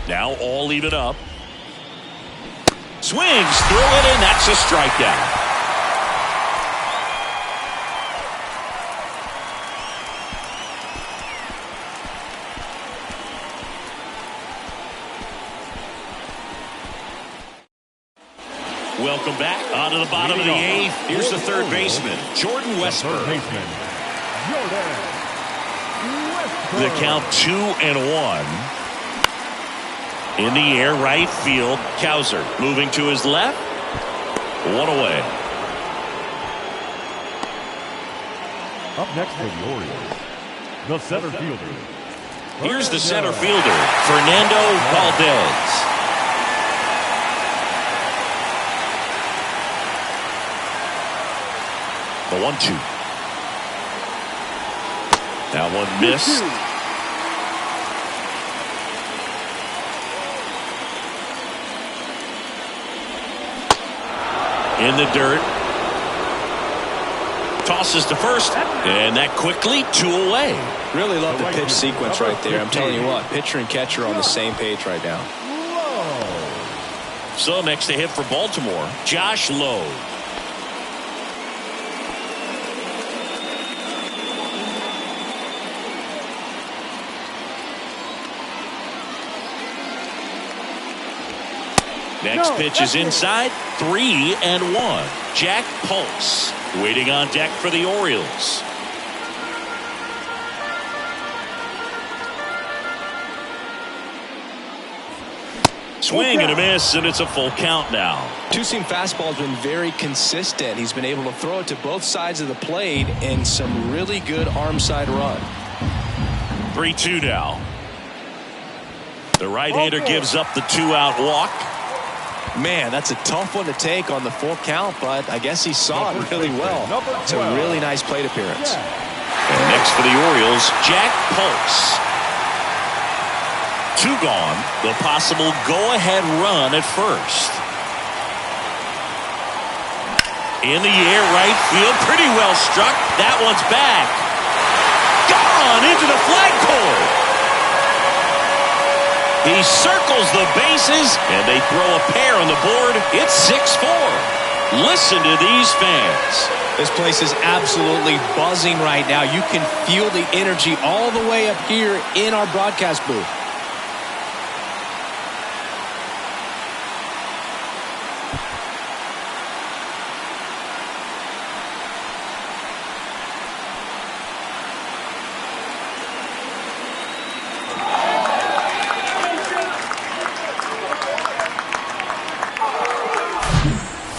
Now all even up. Swings through it, and that's a strikeout. Welcome back. On to the bottom of the 8th. Here's the third baseman, Jordan Westburg. The count 2-1. In the air, right field. Kowser moving to his left. 1 away. Up next for the Orioles, the center fielder. Here's the center fielder, Fernando Valdez. The 1-2. That one missed. In the dirt. Tosses to first, and that quickly 2 away. Really love the pitch sequence right there. I'm telling you what, pitcher and catcher on the same page right now. So next to hit for Baltimore, Josh Lowe. Next pitch is inside. 3-1. Jack Pulse waiting on deck for the Orioles. Swing and a miss, and it's a full count now. Two-seam fastball has been very consistent. He's been able to throw it to both sides of the plate and some really good arm side run. 3-2 now. The right-hander gives up the 2-out walk. Man, that's a tough one to take on the full count, but I guess he saw it really well. It's a really nice plate appearance. And next for the Orioles, Jack Pulse. 2 gone. The possible go-ahead run at first. In the air, right field. Pretty well struck. That one's back. Gone into the flagpole. He circles the bases, and they throw a pair on the board. It's 6-4. Listen to these fans. This place is absolutely buzzing right now. You can feel the energy all the way up here in our broadcast booth.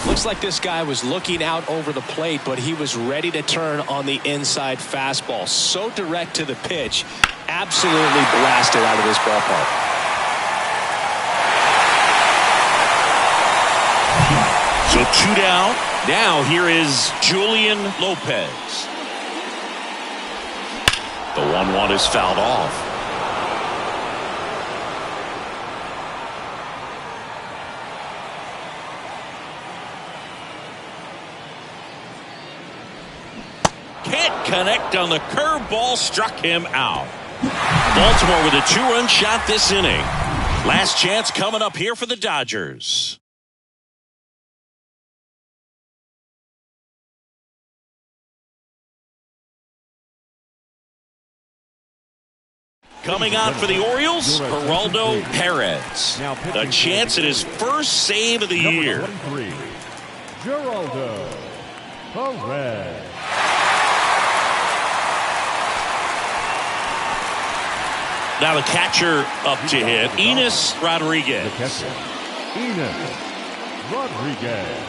Looks like this guy was looking out over the plate, but he was ready to turn on the inside fastball. So direct to the pitch, absolutely blasted out of this ballpark. So 2 down. Now here is Julian Lopez. The 1-1 is fouled off. Can't connect on the curveball, struck him out. Baltimore with a 2-run shot this inning. Last chance coming up here for the Dodgers. Coming on for the Orioles, Geraldo Perez. A chance at his first save of the year. Geraldo Perez. Now the catcher up to hit, Enos Rodriguez. The catcher, Enos Rodriguez.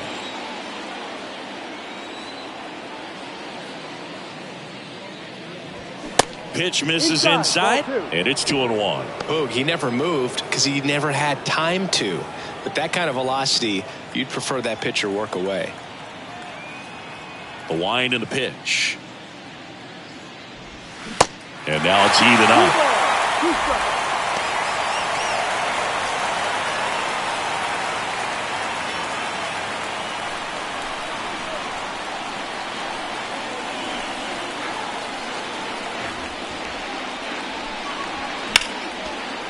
Pitch misses inside, and it's 2-1. Boog, he never moved because he never had time to. With that kind of velocity, you'd prefer that pitcher work away. The wind and the pitch. And now it's even up.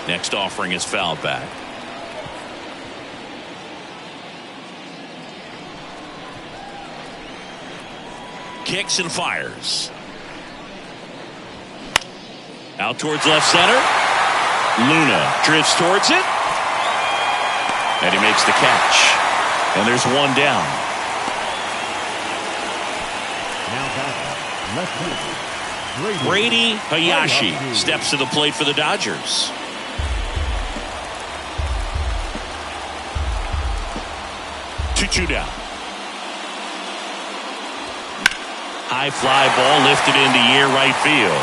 Next offering is fouled back. Kicks and fires. Out towards left center. Luna drifts towards it. And he makes the catch. And there's 1 down. Now back, left field. Brady Hayashi steps to the plate for the Dodgers. Two down. High fly ball lifted into air right field.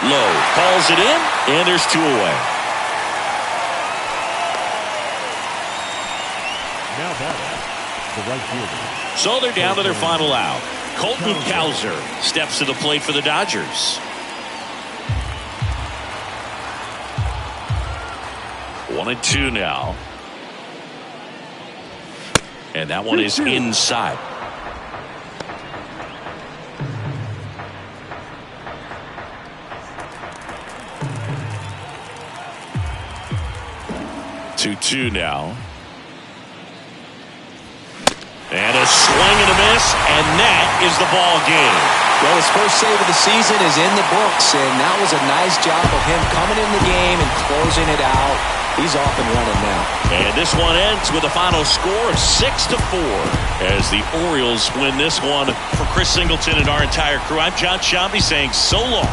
Low calls it in, and there's 2 away. Now back, the right fielder. So they're down to their final out. Colton Cowser steps to the plate for the Dodgers. 1-2 now. And that one is inside. Two now. And a swing and a miss, and that is the ball game. Well, his first save of the season is in the books, and that was a nice job of him coming in the game and closing it out. He's off and running now. And this one ends with a final score of 6-4 as the Orioles win this one. For Chris Singleton and our entire crew, I'm John Shambi saying so long.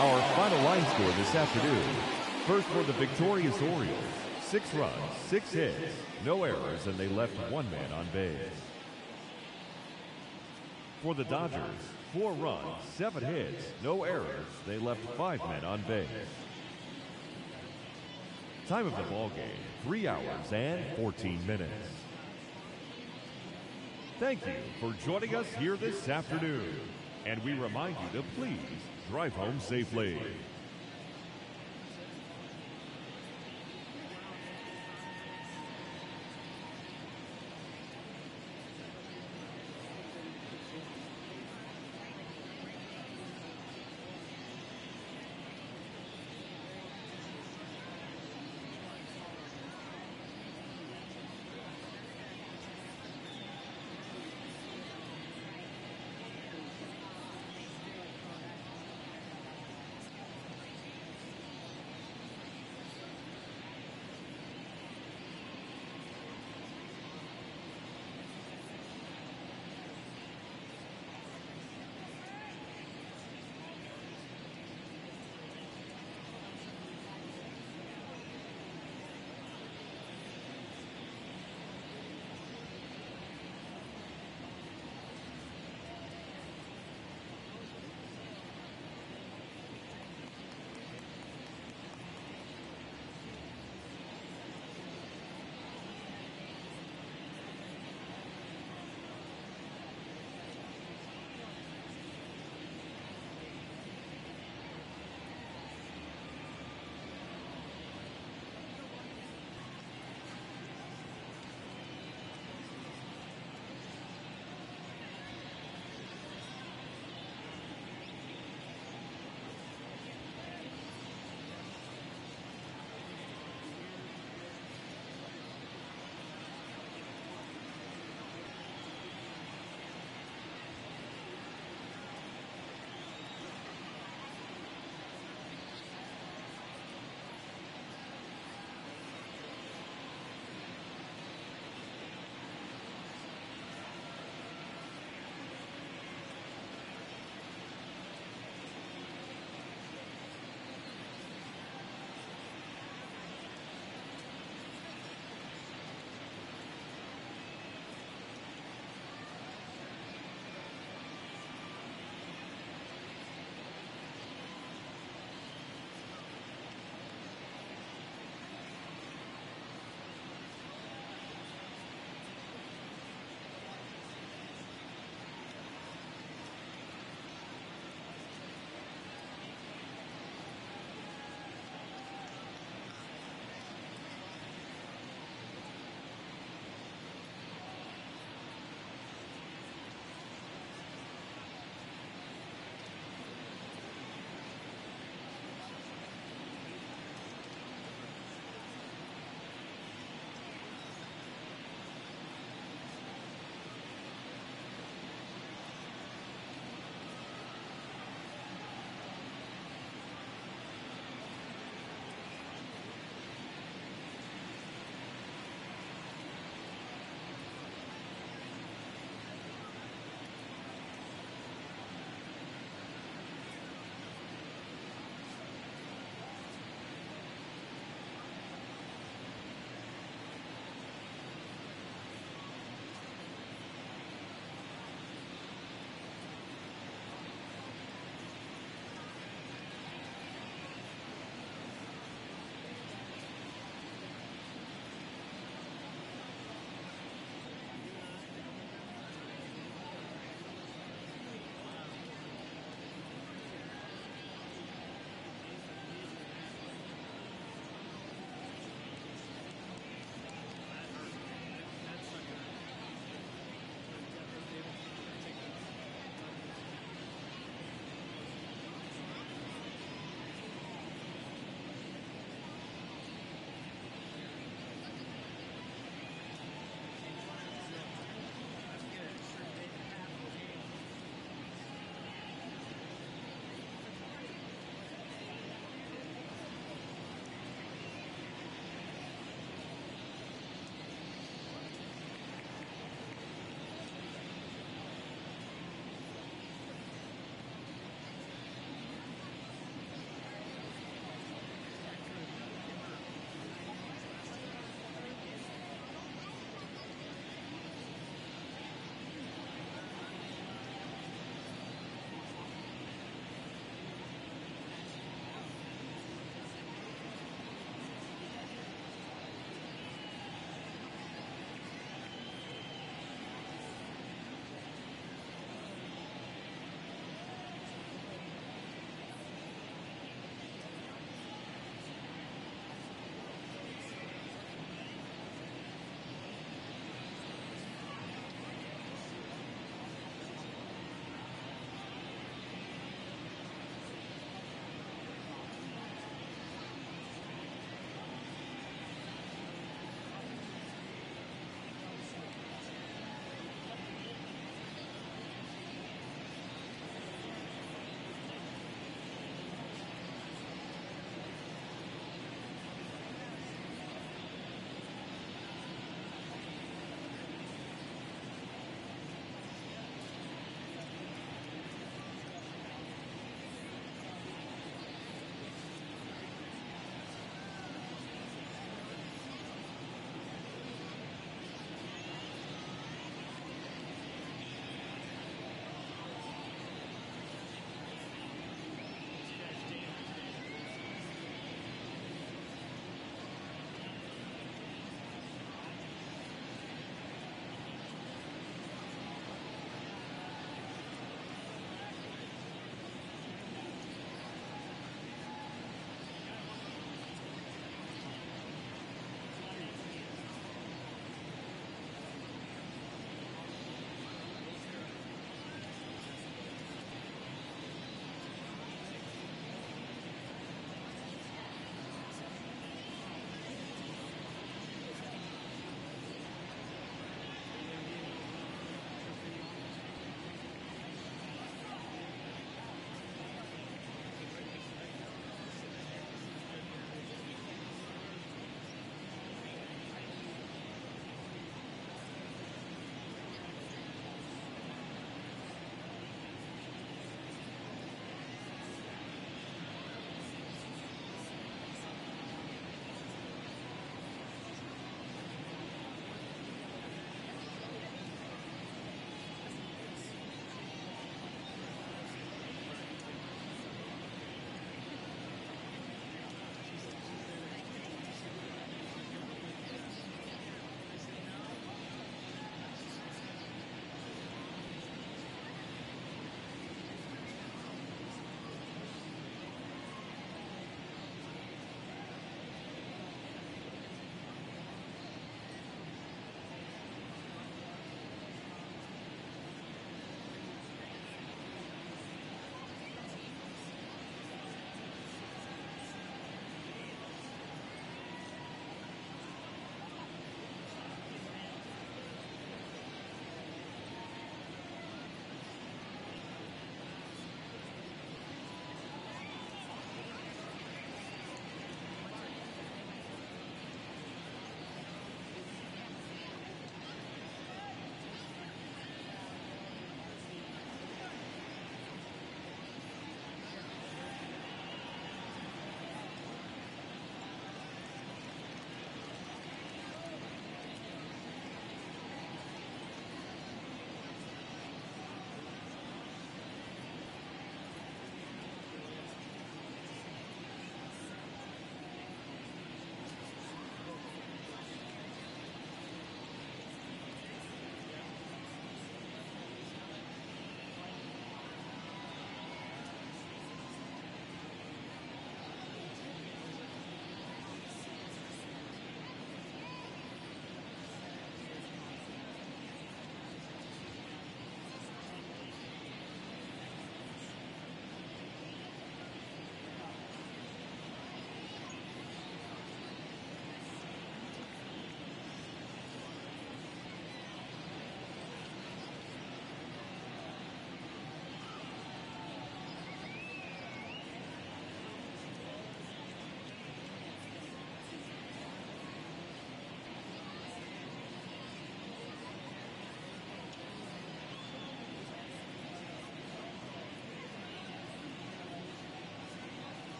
Our final line score this afternoon. First for the victorious Orioles, 6 runs, 6 hits, no errors, and they left 1 man on base. For the Dodgers, 4 runs, 7 hits, no errors, they left 5 men on base. Time of the ball game, 3 hours and 14 minutes. Thank you for joining us here this afternoon. And we remind you to please drive home safely.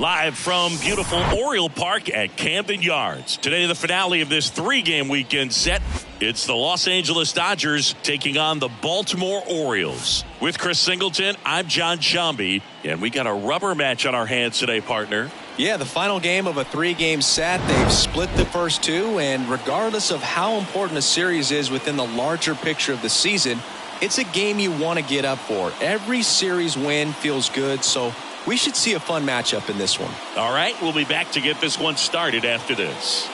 Live from beautiful Oriole Park at Camden Yards. Today, the finale of this 3-game weekend set. It's the Los Angeles Dodgers taking on the Baltimore Orioles. With Chris Singleton, I'm John Shambi, and we got a rubber match on our hands today, partner. Yeah, the final game of a 3-game set. They've split the first 2, and regardless of how important a series is within the larger picture of the season, it's a game you want to get up for. Every series win feels good, so we should see a fun matchup in this one. All right, we'll be back to get this one started after this.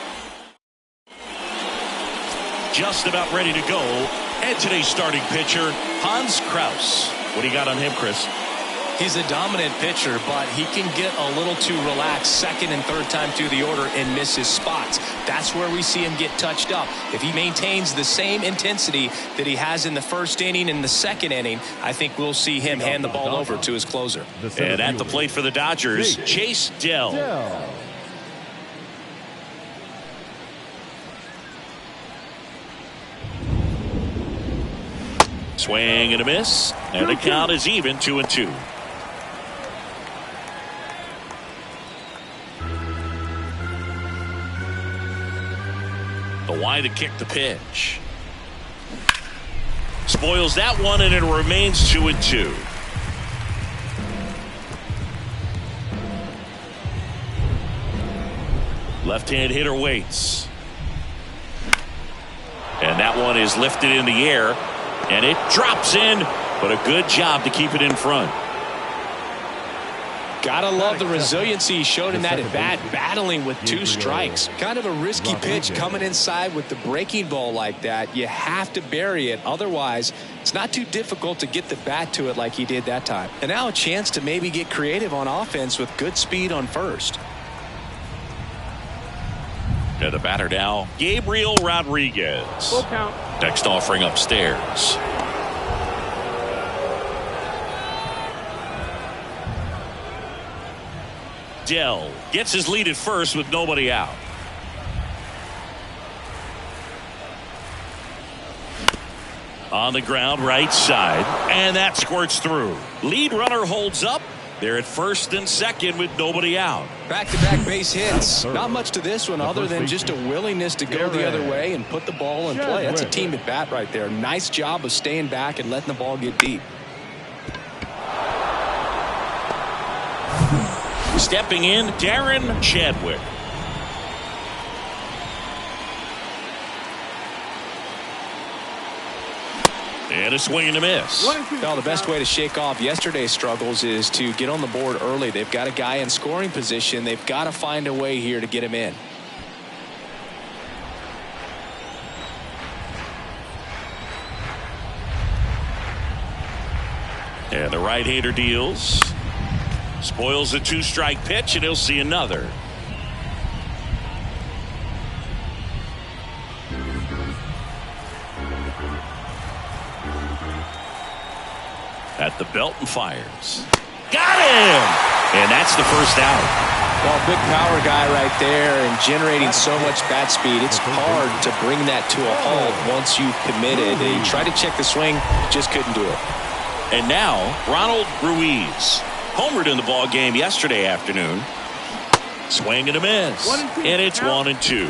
Just about ready to go. And today's starting pitcher, Hans Kraus. What do you got on him, Chris? He's a dominant pitcher, but he can get a little too relaxed second and third time through the order and miss his spots. That's where we see him get touched up. If he maintains the same intensity that he has in the first inning and the second inning, I think we'll see him hand the ball over to his closer. And at the plate for the Dodgers, Chase Dell. Swing and a miss, and the count is even 2-2. The wide to kick the pitch. Spoils that one, and it remains 2-2. Left-hand hitter waits. And that one is lifted in the air, and it drops in, but a good job to keep it in front. Gotta love the resiliency he showed in that at bat, battling with 2 strikes. Kind of a risky pitch coming inside with the breaking ball like that. You have to bury it. Otherwise, it's not too difficult to get the bat to it like he did that time. And now a chance to maybe get creative on offense with good speed on first. And the batter now, Gabriel Rodriguez. Full count. Next offering upstairs. Dell gets his lead at first with nobody out. On the ground, right side, and that squirts through. Lead runner holds up. They're at first and second with nobody out. Back-to-back base hits. Not much to this one other than just a willingness to go the other way and put the ball in play. That's a team at bat right there. Nice job of staying back and letting the ball get deep. Stepping in, Darren Chadwick. And a swing and a miss. Well, the best way to shake off yesterday's struggles is to get on the board early. They've got a guy in scoring position. They've got to find a way here to get him in. And the right-hander deals. Spoils a 2-strike pitch, and he'll see another. At the belt and fires. Got him! And that's the first out. Well, big power guy right there and generating so much bat speed. It's hard to bring that to a halt once you've committed. He tried to check the swing, just couldn't do it. And now, Ronald Ruiz. Homered in the ball game yesterday afternoon. Swing and a miss. 1 and 2. And it's Out. 1 and 2.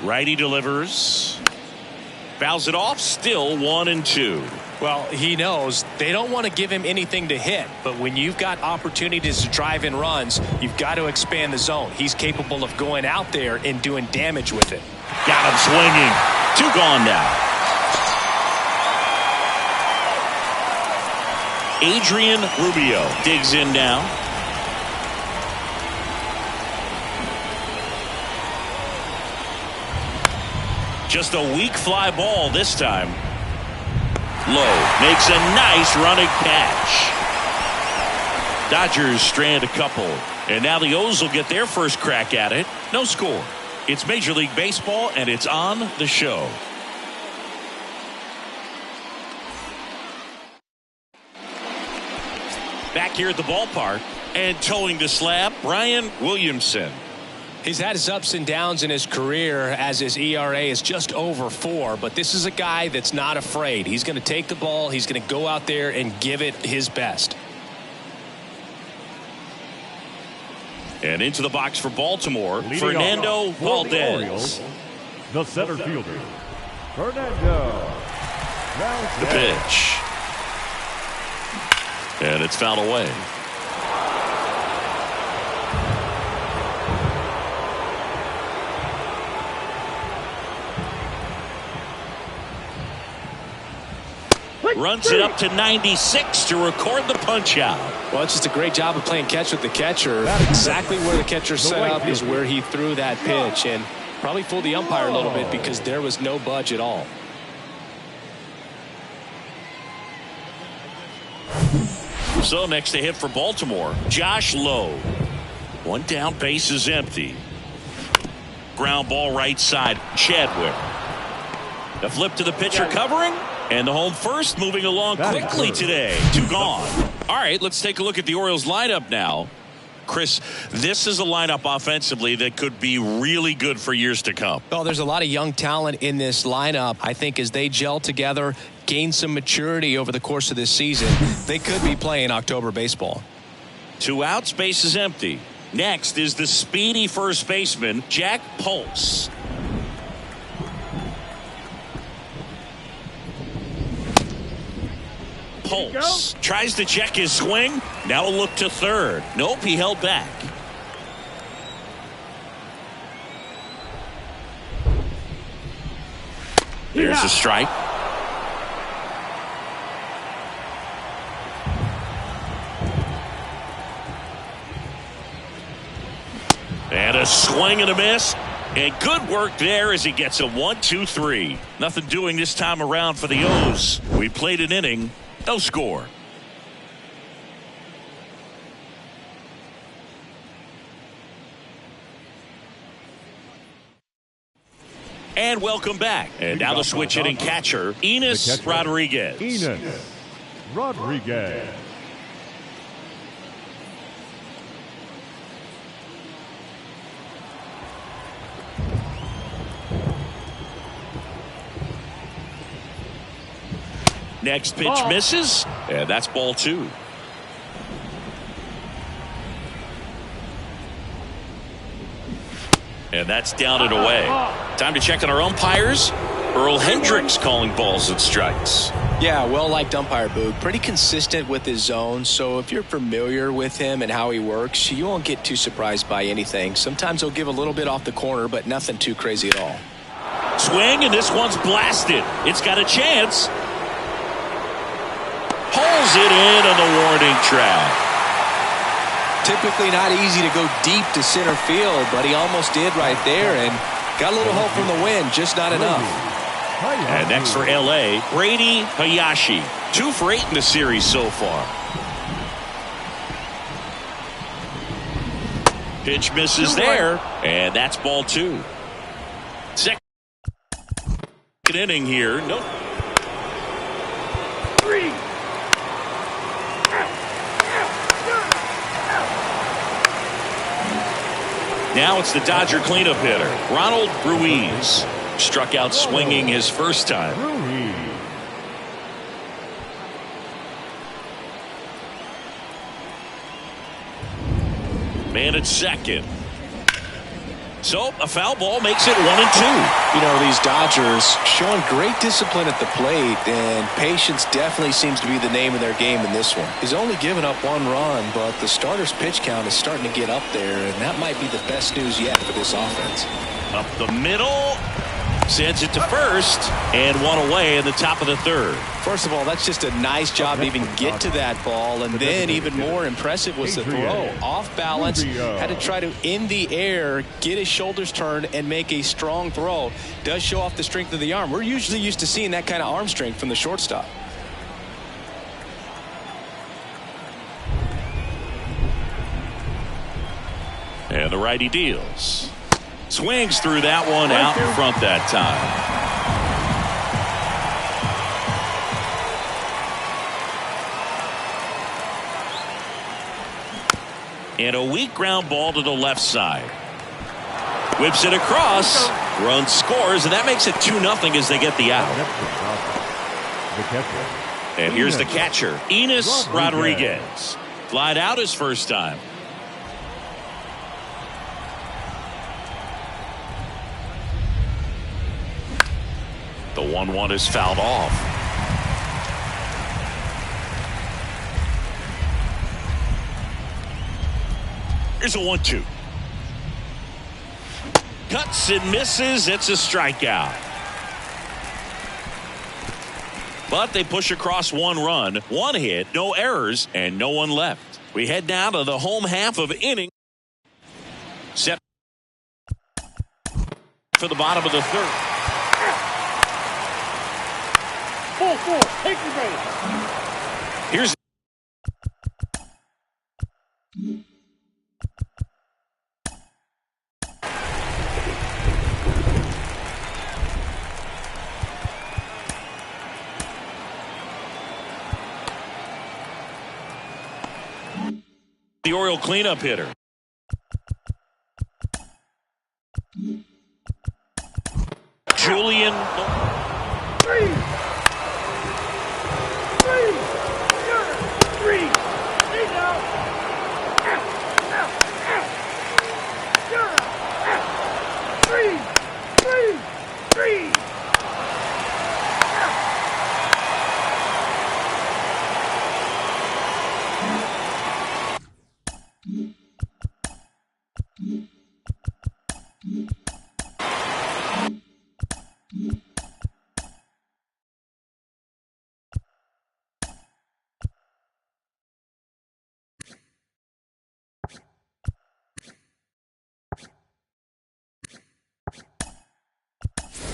Righty delivers. Fouls it off. Still 1 and 2. Well, he knows they don't want to give him anything to hit, but when you've got opportunities to drive in runs, you've got to expand the zone. He's capable of going out there and doing damage with it. Got him swinging. 2 gone now. Adrian Rubio digs in now. Just a weak fly ball this time. Lowe makes a nice running catch. Dodgers strand a couple. And now the O's will get their first crack at it. No score. It's Major League Baseball, and it's on the show. Back here at the ballpark and towing the slab, Brian Williamson. He's had his ups and downs in his career as his ERA is just over 4, but this is a guy that's not afraid. He's going to take the ball. He's going to go out there and give it his best. And into the box for Baltimore, Leading Fernando off for the Valdez. Orioles, the center fielder, Fernando The pitch. And it's fouled away. Runs it up to 96 to record the punch out. Well, it's just a great job of playing catch with the catcher. Exactly where the catcher set up is where he threw that pitch, and probably fooled the umpire a little bit because there was no budge at all. So next to hit for Baltimore, Josh Lowe. 1 down, base is empty. Ground ball right side, Chadwick. The flip to the pitcher covering. And the home first moving along quickly today. 2 gone. All right, let's take a look at the Orioles lineup now. Chris, this is a lineup offensively that could be really good for years to come. Well, there's a lot of young talent in this lineup. I think as they gel together, gain some maturity over the course of this season, they could be playing October baseball. 2 outs, base is empty. Next is the speedy first baseman, Jack Pulse. Pulse tries to check his swing. Now a look to third. Nope, he held back. Here's a strike. And a swing and a miss. And good work there as he gets a 1-2-3. Nothing doing this time around for the O's. We played an inning. No score. And welcome back. And now the switch hitting catcher, Enos Rodriguez. Enos Rodriguez. Next pitch misses, and that's ball 2. And that's down and away. Time to check on our umpires. Earl Hendricks calling balls and strikes. Yeah, well-liked umpire, Boog. Pretty consistent with his zone, so if you're familiar with him and how he works, you won't get too surprised by anything. Sometimes he'll give a little bit off the corner, but nothing too crazy at all. Swing, and this one's blasted. It's got a chance. Pulls it in on the warning track. Typically not easy to go deep to center field, but he almost did right there and got a little help from the wind, just not enough. And next for L.A., Brady Hayashi. 2 for 8 in the series so far. Pitch misses there, and that's ball 2. Second inning here. Nope. 3. Now it's the Dodger cleanup hitter, Ronald Ruiz. Struck out swinging his first time. Man at second. So a foul ball makes it 1-2. You know, these Dodgers showing great discipline at the plate, and patience definitely seems to be the name of their game in this one. He's only given up 1 run, but the starter's pitch count is starting to get up there, and that might be the best news yet for this offense. Up the middle. Sends it to first, and 1 away in the top of the 3rd. First of all, that's just a nice job to even get to that ball, and then even more impressive was the throw. Off balance, had to try to, in the air, get his shoulders turned and make a strong throw. Does show off the strength of the arm. We're usually used to seeing that kind of arm strength from the shortstop. And the righty deals. Swings through that one out in front that time. And a weak ground ball to the left side. Whips it across. Run scores, and that makes it 2-0 as they get the out. And here's the catcher, Enos Rodriguez. Flied out his first time. The 1-1 is fouled off. Here's a 1-2. Cuts and misses. It's a strikeout. But they push across 1 run, 1 hit, no errors, and no one left. We head now to the home half of inning. Set for the bottom of the 3rd. 4-4, take your base. Here's the Oriole cleanup hitter. Julian. 3. 3. He's out. You're out. 3. 3. 3.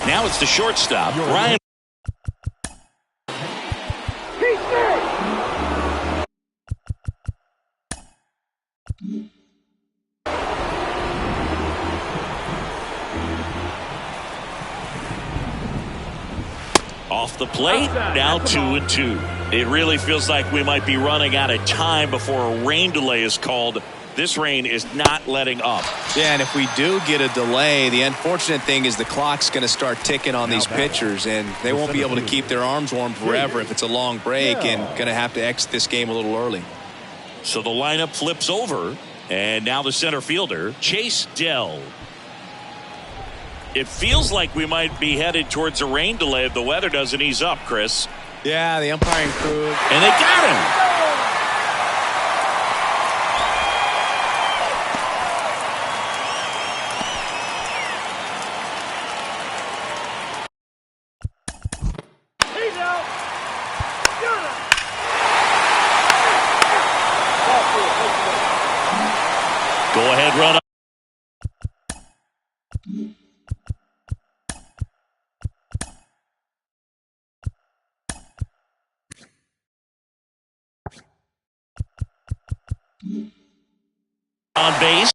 Now it's the shortstop, Ryan. He's there. Off the plate, now 2-2. It really feels like we might be running out of time before a rain delay is called. This rain is not letting up. Yeah, and if we do get a delay, the unfortunate thing is the clock's going to start ticking on these pitchers, and they won't be able to keep their arms warm forever if it's a long break, and going to have to exit this game a little early. So the lineup flips over, and now the center fielder, Chase Dell. It feels like we might be headed towards a rain delay if the weather doesn't ease up, Chris. Yeah, the umpiring crew. And they got him. He's out. You're out. Go ahead, run up. On base.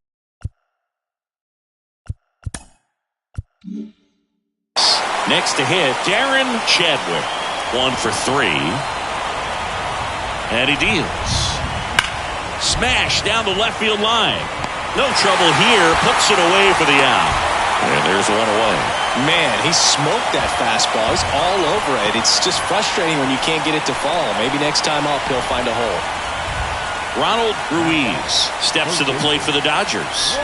Next to hit, Darren Chadwick. 1 for 3. And he deals. Smash down the left field line. No trouble here. Puts it away for the out. And there's one away. Man, he smoked that fastball. He's all over it. It's just frustrating when you can't get it to fall. Maybe next time up he'll find a hole. Ronald Ruiz steps to the plate for the Dodgers.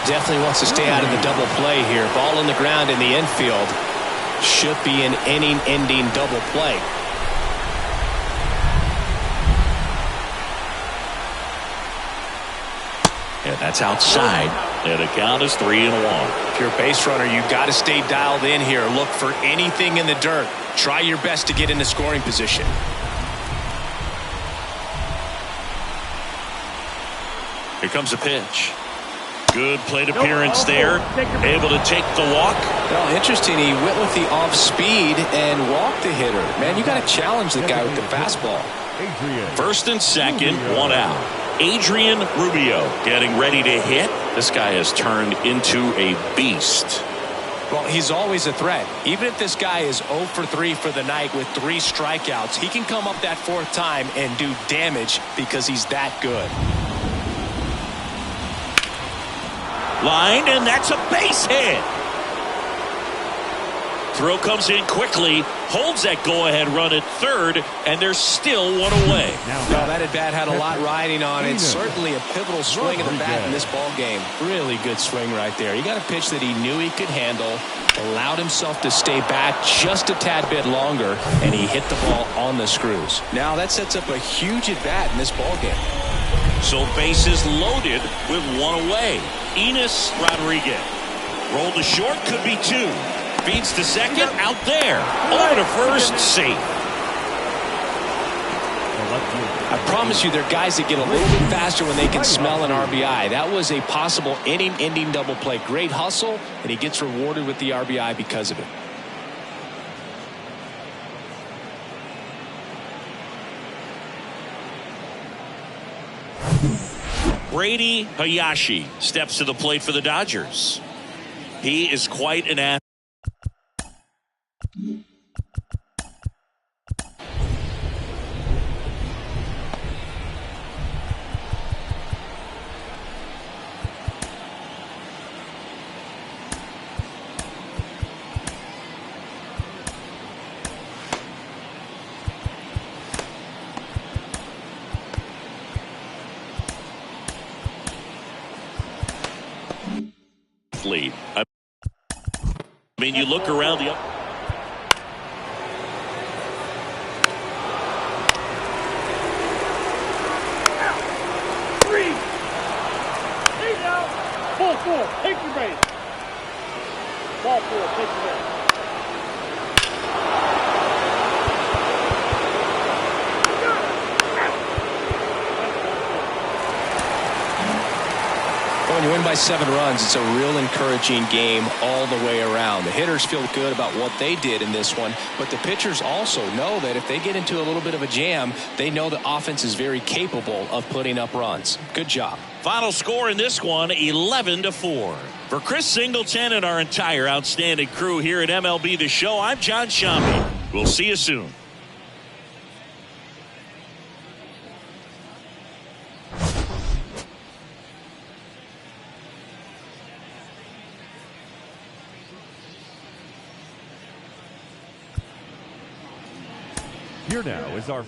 Definitely wants to stay out of the double play here. Ball on the ground in the infield. Should be an inning-ending double play. And that's outside. And the count is 3-1. If you're a base runner, you've got to stay dialed in here. Look for anything in the dirt. Try your best to get into scoring position. Here comes a pitch. Good plate appearance there. Able to take the walk. Well, interesting. He went with the off speed and walked the hitter. Man, you got to challenge the guy with the fastball. First and second, one out. Adrian Rubio getting ready to hit. This guy has turned into a beast. Well, he's always a threat. Even if this guy is 0 for 3 for the night with 3 strikeouts, he can come up that 4th time and do damage because he's that good. Line, and that's a base hit. Throw comes in quickly, holds that go-ahead run at third, and there's still one away. Well, that at-bat had a lot riding on it. Certainly a pivotal swing of the bat in this ball game. Really good swing right there. He got a pitch that he knew he could handle, allowed himself to stay back just a tad bit longer, and he hit the ball on the screws. Now that sets up a huge at-bat in this ball game. So bases loaded with one away. Enos Rodriguez. Roll to short, could be 2. Feeds to second, out there. Over to first, safe. I promise you, there are guys that get a little bit faster when they can smell an RBI. That was a possible inning-ending double play. Great hustle, and he gets rewarded with the RBI because of it. Brady Hayashi steps to the plate for the Dodgers. He is quite an athlete. I mean, you look around the... Three. He's out. Ball 4. Take your base. Ball 4. Take your base. When you win by 7 runs, it's a real encouraging game all the way around. The hitters feel good about what they did in this one, but the pitchers also know that if they get into a little bit of a jam, they know the offense is very capable of putting up runs. Good job. Final score in this one, 11-4. For Chris Singleton and our entire outstanding crew here at MLB The Show, I'm John Shambi. We'll see you soon. Here now is our